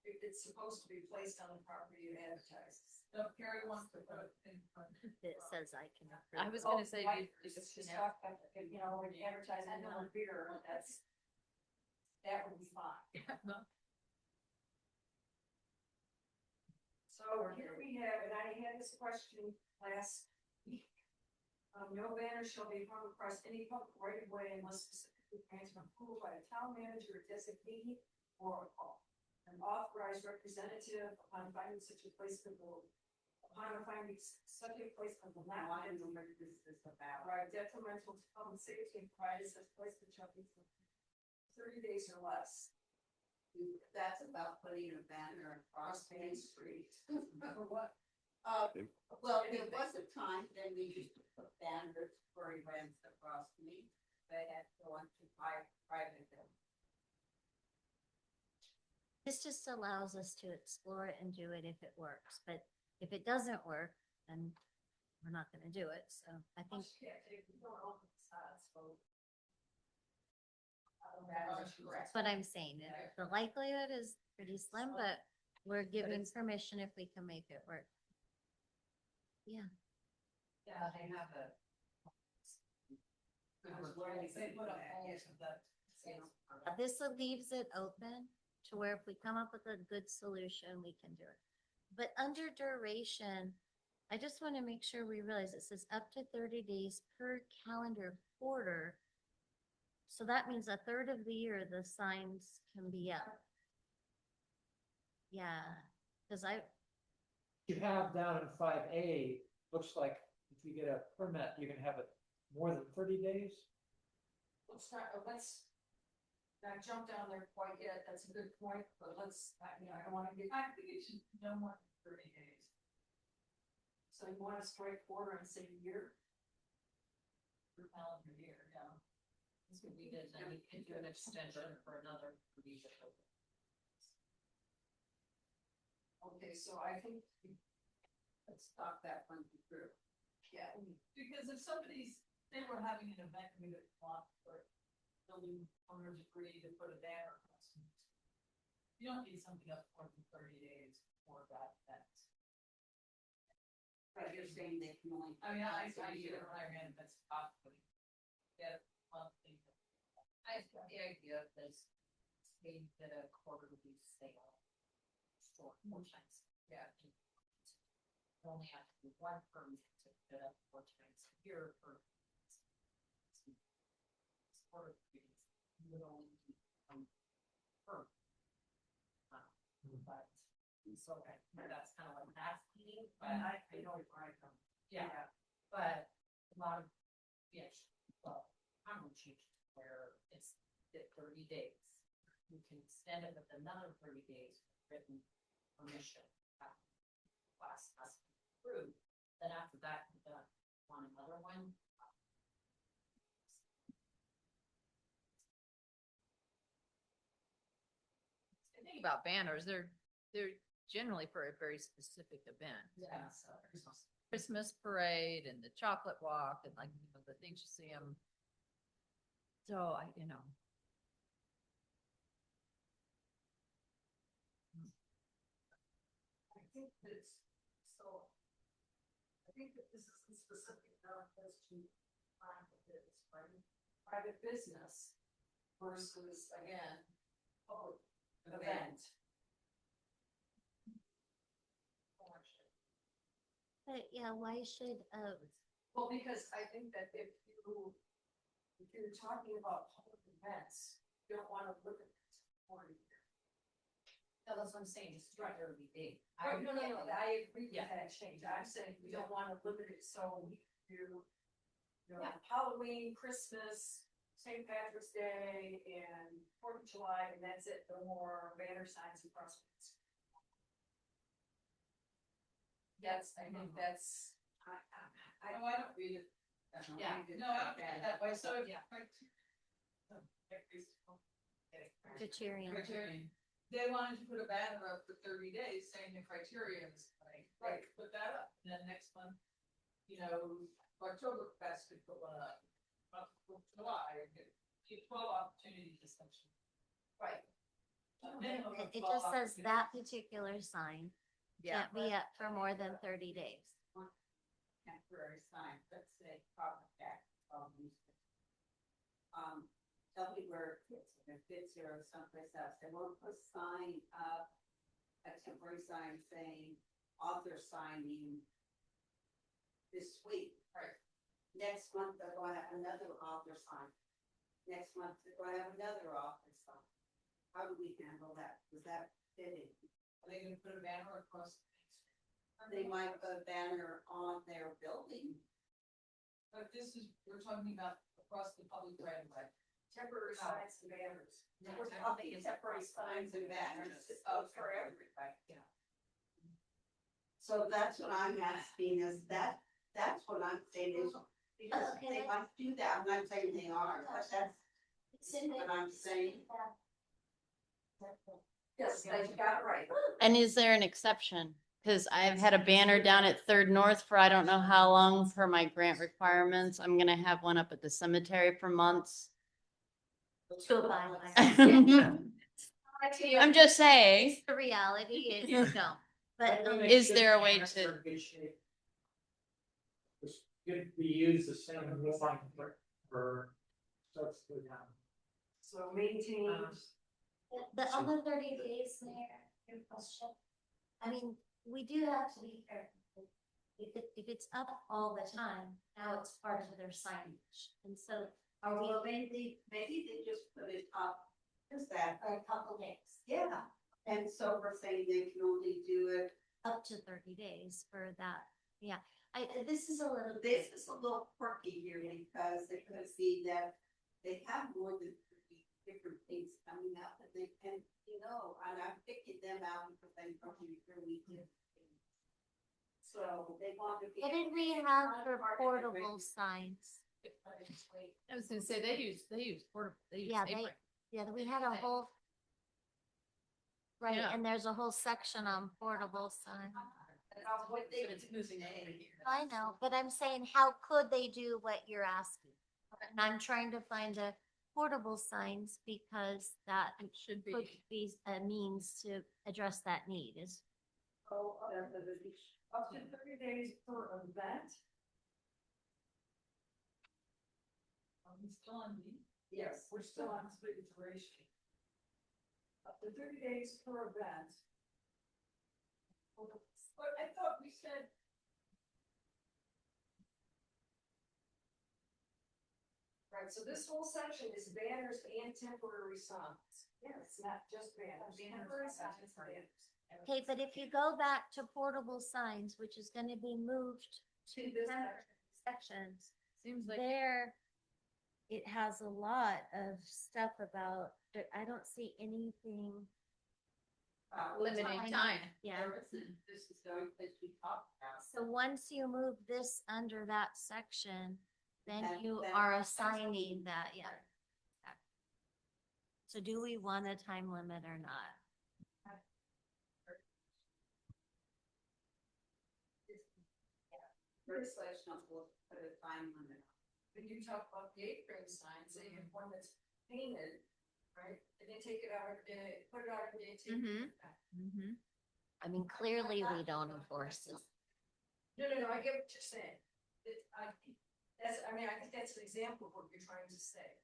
if it's supposed to be placed on the property and advertised. So Carrie wants to put it in front. It says I can. I approve. was gonna say, Like, you it's just, just talk about, you know, when you advertise on the beer, that would be fine. So here we have, and I had this question last week. No banner shall be hung across any public right of way unless specifically granted approval by a town manager or designee or an authorized representative upon finding such a placement will, upon finding such a placement will not. Now, I don't know what this is about. Right, detrimental to public safety and provided such placement shall be for 30 days or less. That's about putting a banner across Main Street. For what? Well, there was a time then we used to put banners for events across me. They had to go on to private. This just allows us to explore it and do it if it works, but if it doesn't work, then we're not gonna do it, so I think. That's what I'm saying, the likelihood is pretty slim, but we're giving permission if we can make it work. Yeah, Yeah, they have a. They put up holes of the. this leaves it open to where if we come up with a good solution, we can do it. But under duration, I just want to make sure we realize it says up to 30 days per calendar quarter. So that means a third of the year, the signs can be up. Yeah, because You have down in 5A, looks like if you get a permit, you can have it more than 30 days. Let's not, let's not jump down there quite yet, that's a good point, but let's, you know, I don't wanna get. I think it should be no more than 30 days. So you wanna strike quarter and say year? Per calendar year, yeah. This would be good, then you can do an extension for another week. Okay, so I think, Let's talk that one through. yeah, Because if somebody's, they were having an event, we would want for building owners agree to put a banner across. You don't need something up more than 30 days for that event. But you're saying they can only. I mean, I get it, I ran that's possibly. Get monthly. I have the idea of this, maybe get a quarterly sale. For 4 times, yeah. You only have to do one permit to put up 4 times a year for. Quarter periods, you would only do one per. But, so that's kind of like asking, but I know where I come. Yeah, but a lot of, yes, well, I'm gonna change it where it's at 30 days. You can extend it with another 30 days written permission. Class has to be approved, then after that, you want another one. The thing about banners, they're generally for a very specific event. Yeah. Christmas parade and the chocolate walk and like, you know, the things you see them. So you know. I think that it's, so. I think that this is specific enough as to private business, right? Private business versus, again, public event. but yeah, why should, Well, because I think that if you're talking about public events, you don't wanna look at it for a year. No, that's what I'm saying, it's right there be big. Right, no, I agree with Yeah. that change. I'm saying we don't wanna limit it so we do, you know, Yeah. Halloween, Christmas, St. Patrick's Day, and Fourth of July, and that's it, no more banner signs and crosswalks. That's, I think that's, No, I don't read it. Yeah. No, I don't read it that way, so if. Yeah. Criterion. Criterion. They wanted to put a banner up for 30 days saying the criteria is like, Right. put that up, and then next month, you know, Oktoberfest could put one up. Month of July, it could be 12 opportunities essentially. right. Minimum of It 12 just says opportunities. that particular sign Yeah. can't be up for more than 30 days. Temporary sign, let's say, property tax, tell me where it fits, if it fits here or someplace else, they won't put a sign up, a temporary sign saying, author signing this week. Right. Next month, they're going to have another author sign. Next month, they're going to have another author sign. How do we handle that? Does that fit in? Are they gonna put a banner across? They might put a banner on their building. But this is, we're talking about across the public right of way. Temporary No. signs and banners. No, We're temporary talking is temporary Signs signs and and banners, banners. it's for everybody. Yeah. So that's what I'm asking is that's what I'm saying is, because Okay, they might do that, I'm not saying they are, but that's what I'm saying. Yes, you got it right. And is there an exception? Because I've had a banner down at Third North for I don't know how long for my grant requirements. I'm gonna have one up at the cemetery for months. To abide by. I'm just saying, The reality is no, but is there a way to, Could we use the same one for stuff to go down? So maintain. the other 30 days there, your question. I mean, we do have to be careful. If it's up all the time, now it's part of their signage. And so are we Well, maybe they just put it up, just that, for a couple days, yeah. And so we're saying they can only do it, up to 30 days for that. Yeah, this is a little. this is a little quirky here because it could be that they have more than 50 different things coming up that they can, you know, and I'm picking them out because I'm probably really different things. So they want to be. What did we have for portable signs? I was gonna say, they use portable, they use Yeah, apron. Yeah, we had a whole. Right, Yeah. and there's a whole section on portable signs. What they But it's moving over here. I know, but I'm saying, how could they do what you're asking? And I'm trying to find a portable signs because that It should could be, be a means to address that need is. Up to 30 days per event. Are we still on these? Yes, we're still on split iteration. Up to 30 days per event. But I thought we said. Right, so this whole section is banners and temporary signs. Yeah, it's not just banners. Temporary signs and banners. Okay, but if you go back to portable signs, which is gonna be moved To this sections, seems like, there, it has a lot of stuff about, I don't see anything. limiting time. Yeah, This is the only place we talk about. so once you move this under that section, then And you then- are assigning that, yeah. So do we want a time limit or not? Legislation will put a time limit. When you talk about the apron signs, they have one that's painted, right? And they take it out every day, put it out every day, take it back. Mm-hmm. I mean, clearly we don't enforce it. No, I get what you're saying. I think that's an example of what you're trying to say.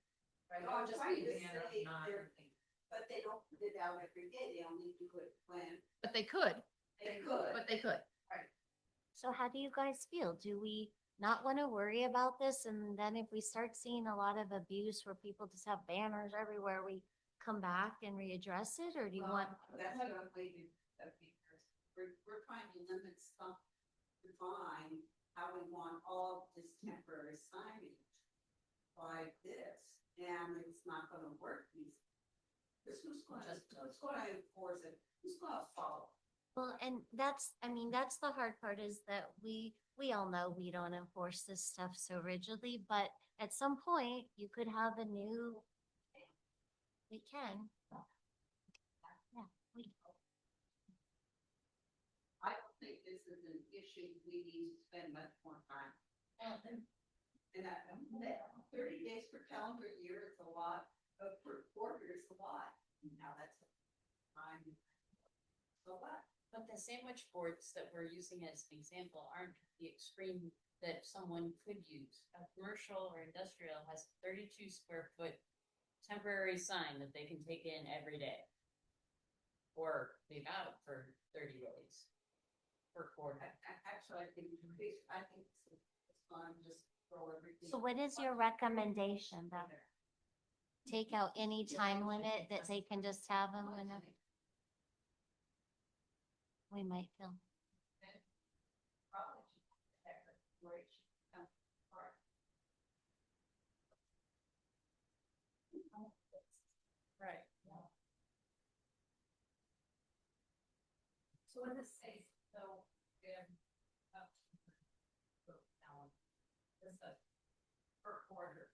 Right? I'm Not just trying to be banner, say not they're- everything. But they don't put it out every day, they only do it when But they could, They could. but they could. So how do you guys feel? Do we not want to worry about this. And then if we start seeing a lot of abuse where people just have banners everywhere, we come back and readdress it, or do you want? That's what I'm waiting, because we're trying to limit stuff, define how we want all this temporary signage by this, and it's not gonna work. Who's gonna enforce it? Who's gonna follow? Well, and that's, I mean, that's the hard part is that we all know we don't enforce this stuff so rigidly, but at some point you could have a new. We can. Yeah, we. I don't think this is an issue we need to spend much more time. And 30 days per calendar year is a lot, but per quarter is a lot. Now that's time. So what? But the sandwich boards that we're using as an example aren't the extreme that someone could use. A commercial or industrial has 32 square foot temporary sign that they can take in every day. Or leave out for 30 days per quarter. Actually, I think it's fun, just throw everything. So what is your recommendation then? Take out any time limit that they can just have them whenever? We might feel. Right. So in this case, so, yeah. This is per quarter.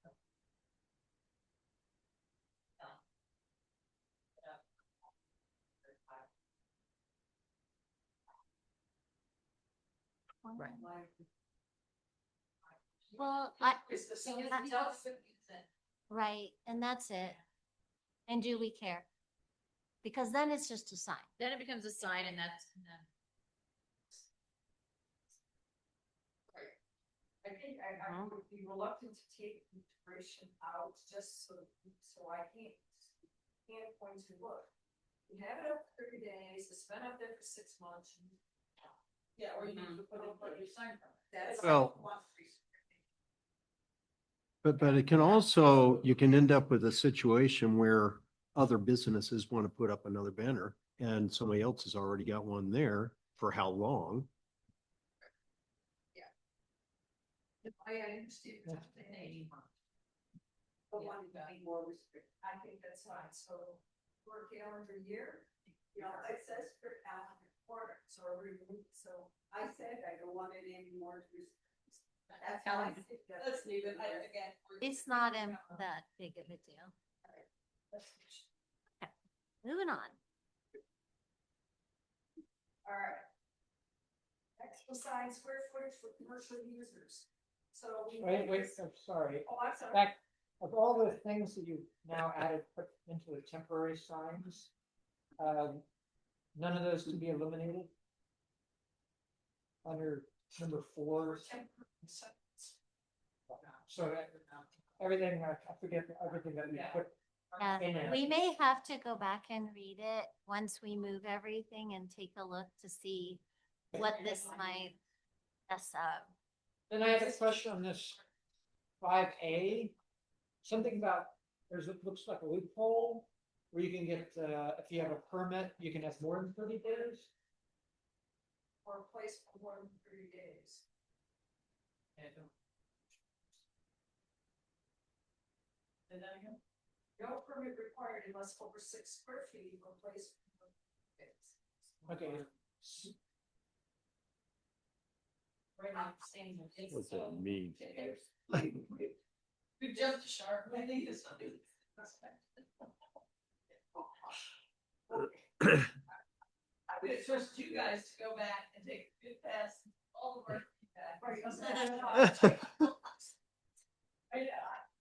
Right. Well, It's the same I- as the 50%. right, and that's it. And do we care? Because then it's just a sign. Then it becomes a sign and that's, I think I would be reluctant to take integration out just so I can't point to look. You have it up for 30 days, it's been up there for 6 months. Yeah, or you need to put your sign from it. That's. Well- But it can also, you can end up with a situation where other businesses want to put up another banner and somebody else has already got one there for how long? I understand. But one to be more restricted. I think that's fine. So for a calendar year, It says per calendar quarter, so I said I don't want it anymore. That's how how I I said that. Let's leave it, again. It's not that big of a deal. Moving on. All right. Extra sign square footage for commercial users. So. Wait, I'm sorry. Oh, I'm sorry. Back, of all the things that you've now added, put into the temporary signs, none of those to be eliminated? Under number 4. So everything, I forget everything that we put Yeah, in there. we may have to go back and read it once we move everything and take a look to see what this might mess up. Then I have a question on this 5A. Something about, it looks like a loophole where you can get, if you have a permit, you can have more than 30 days. Or place for more than 30 days. Say that again? No permit required unless over 6 square feet or place. Okay. Right now, saying that it's. What's that mean? We jumped the shark, I think it's something. I would trust you guys to go back and take a good pass, all the work.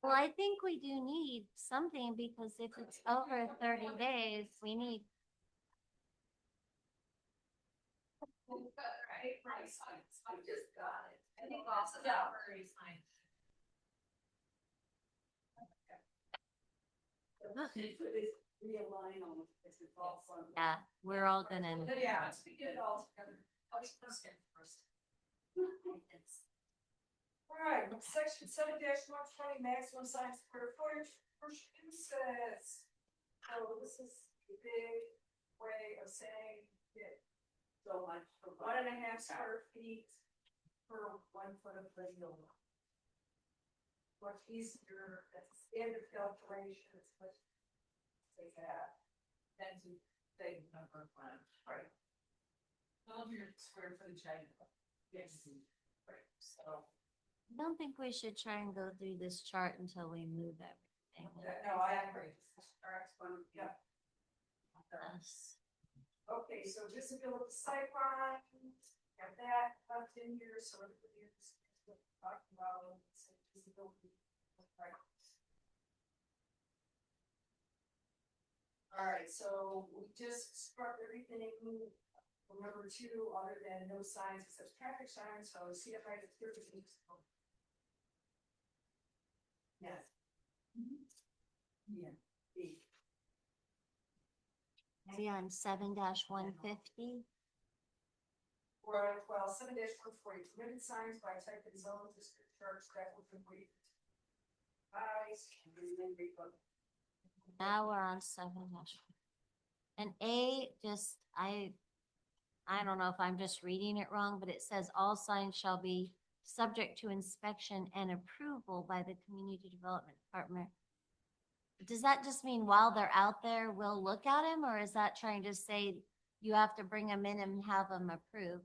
Well, I think we do need something because if it's over 30 days, we need. Right, I just got it. I think also temporary sign. Realign on this is all fun. Yeah, we're all gonna. But yeah, let's get it all together. I'll just first. It's- Yeah, I think that's fine. So we're gonna realign on this. This is all fun. Yeah, we're all gonna. Let's get it all together. I'll just. It's- All right, section 7-120, maximum sign square footage for uses. So this is a big way of saying it. So much for 1.5 square feet per 1 foot of legal. Much easier, that's standard calculation, it's much. Say that. Then to say the number of plants. Right. All of your square footage item. Yes. Right, so. I don't think we should try and go through this chart until we move everything. No, I agree. Our exponent, yeah. Yes. Okay, so visibility sight lines, got that left in here, so everybody understands what we're talking about, when we say visibility. Right. All right, so we just struck everything from number 2, other than no signs except traffic signs, so CFI is 13. Yes. Yeah. B. See on 7-150. Or, well, 7-140, permitted signs by type and zone, district church, that would complete. Eyes, and then we go. Now we're on 7-. And A, just, I don't know if I'm just reading it wrong, but it says all signs shall be subject to inspection and approval by the Community Development Department. Does that just mean while they're out there, we'll look at them, or is that trying to say you have to bring them in and have them approved?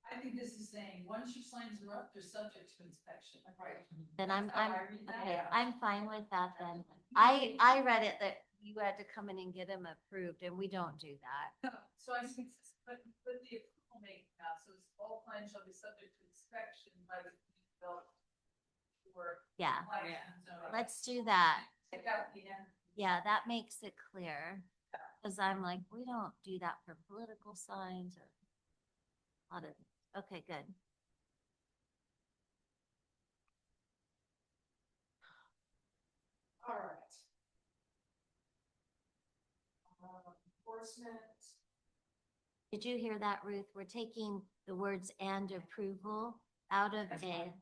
I think this is saying, once your signs are up, they're subject to inspection. Right. Then That's how I read that. okay, I'm fine with that then. I read it that you had to come in and get them approved, and we don't do that. So I think, but the approval making now, so it's all plans shall be subject to inspection by the developer. Or. Yeah, So let's do that. Take out the end. Yeah, that makes it clear. Cause I'm like, we don't do that for political signs or a lot of, okay, good. All right. Enforcement. Did you hear that, Ruth? We're taking the words and approval out of A.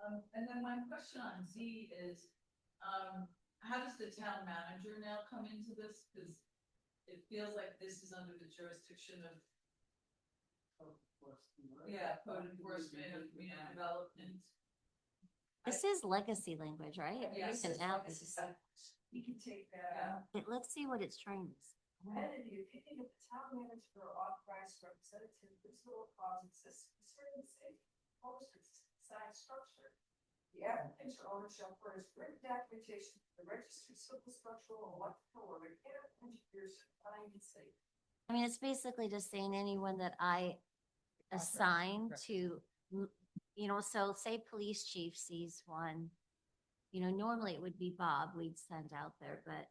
And then my question on Z is, how does the town manager now come into this? Cause it feels like this is under the jurisdiction of. Yeah, code enforcement and community development. This is legacy language, right? Yes, You can it's add legacy. this. We can take that out. Let's see what it's trying to say. And in the opinion of the town manager or authorized representative, this little clause exists concerning the same proposed sign structure. The applicant or owner shall furnish written documentation to the registry civil structural, electrical, or mechanical engineers certifying its safety. I mean, it's basically just saying anyone that I assign to, so say police chief sees one. Normally it would be Bob we'd send out there, but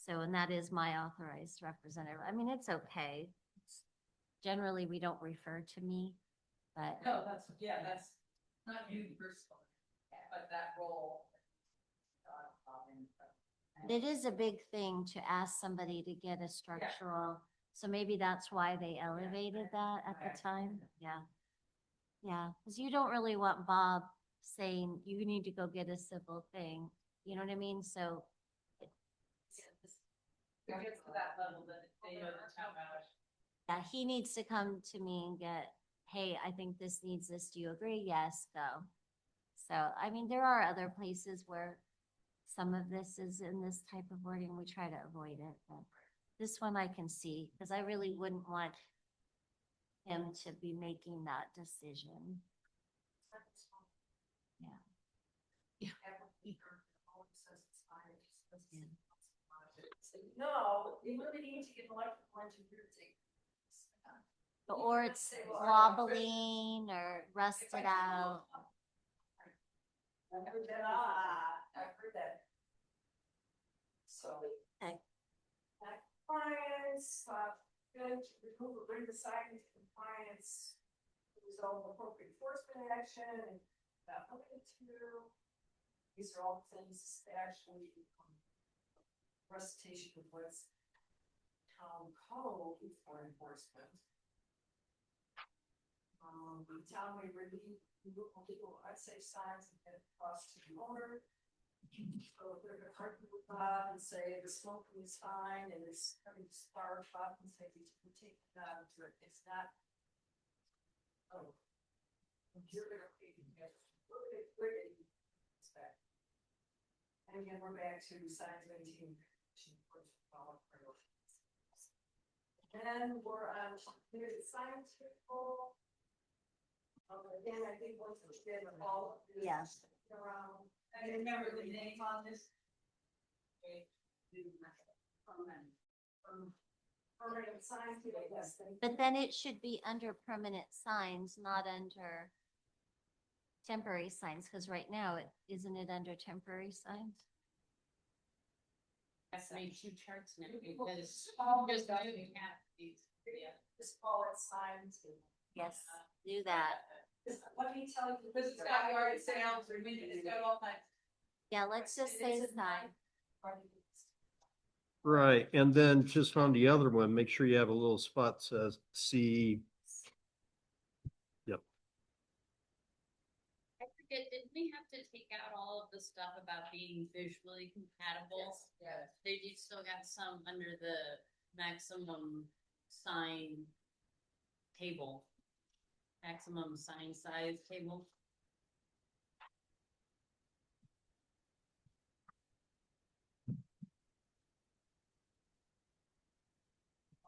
and that is my authorized representative. I mean, it's okay. Generally, we don't refer to me, but No, that's not you personally, but that role. it is a big thing to ask somebody to get a structural, so maybe that's why they elevated that at the time. Yeah. Yeah, because you don't really want Bob saying you need to go get a civil thing. You know what I mean? So If it gets to that level, then they know the town manager. yeah, he needs to come to me and get, hey, I think this needs this. Do you agree? Yes, go. So, I mean, there are other places where some of this is in this type of wording. We try to avoid it, but this one I can see because I really wouldn't want him to be making that decision. Yeah. No, you really need to get an electrical engineer to take. Or it's wobbling or rusted out. I've heard that. So. Okay. Compliance, good, remove or bring the sign into compliance. Result of appropriate enforcement action and not limited to. These are all things that actually. Recitation of what's town code for enforcement. The town may relieve illegal unsafe signs and get across to the owner. So if there's a parking lot and say the smoking is fine and it's coming to spark up and say we can take it out, it's not. Oh. You're gonna pay the guest. We're gonna inspect. And again, we're back to signs maintaining. And we're on, there's a science people. Again, I think once we get all. of this Yes. Around, I remember the name on this. Permanent signs, I guess. But then it should be under permanent signs, not under temporary signs, because right now isn't it under temporary signs? That's made two charts now because just doing half these. Yeah. Just call it signs. Yes, do that. Let me tell you. Because it's got yard sales, or it's got all kinds. Yeah, let's just say sign. Right, and then just on the other one, make sure you have a little spot says C. Yep. I forget, didn't we have to take out all of the stuff about being visually compatible? Yes. They do still got some under the maximum sign table. Maximum sign size table.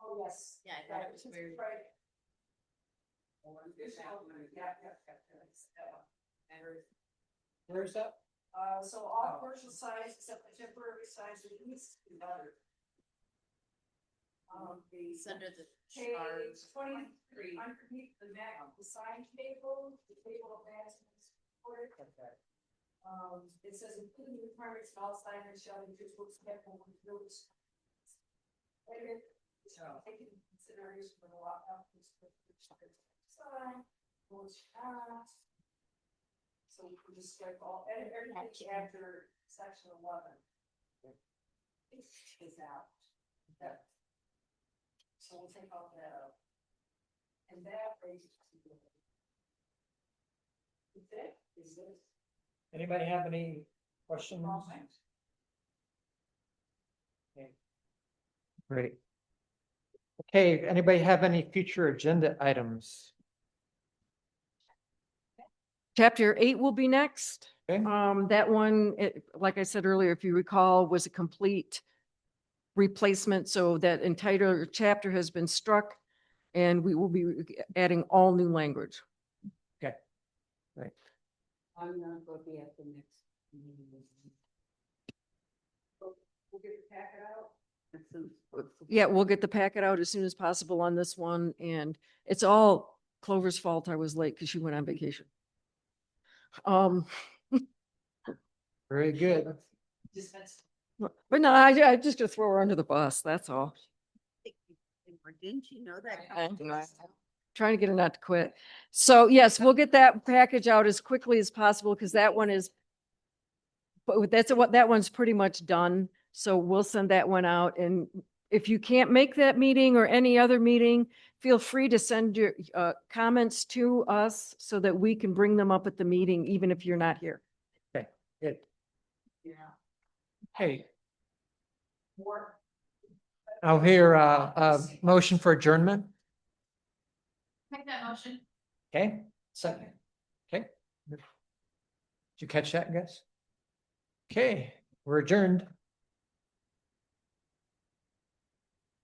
Oh, yes. Yeah, I thought it was very. Right. Yeah. Where's that? So all commercial signs except the temporary signs are least better. It's under the Page chart. 23, underneath the the sign table, the table of management's report. It says including requirements, all signers shall be visual spectrum with village. Taking into consideration for the lot of sign, which so we can just strike all, everything after section 11. Is out. That. So we'll take all that out. And that raises. Is it? Is this? Anybody have any questions? Okay. Great. Okay, anybody have any future agenda items? Chapter 8 will be next. Okay. That one, like I said earlier, if you recall, was a complete replacement. So that entire chapter has been struck and we will be adding all new language. Okay. Right. I'm not going to be at the next meeting. We'll get the packet out. Yeah, we'll get the packet out as soon as possible on this one. And it's all Clover's fault. I was late because she went on vacation. Very good. But no, I just gonna throw her under the bus. That's all. Didn't you know that? Trying to get her not to quit. So yes, we'll get that package out as quickly as possible because that one is, but that's what, that one's pretty much done. So we'll send that one out. And if you can't make that meeting or any other meeting, feel free to send your comments to us so that we can bring them up at the meeting, even if you're not here. Okay, good. Yeah. Hey, More. I'll hear a motion for adjournment. Make that motion. Okay, second. Okay. Did you catch that, guys? Okay, we're adjourned.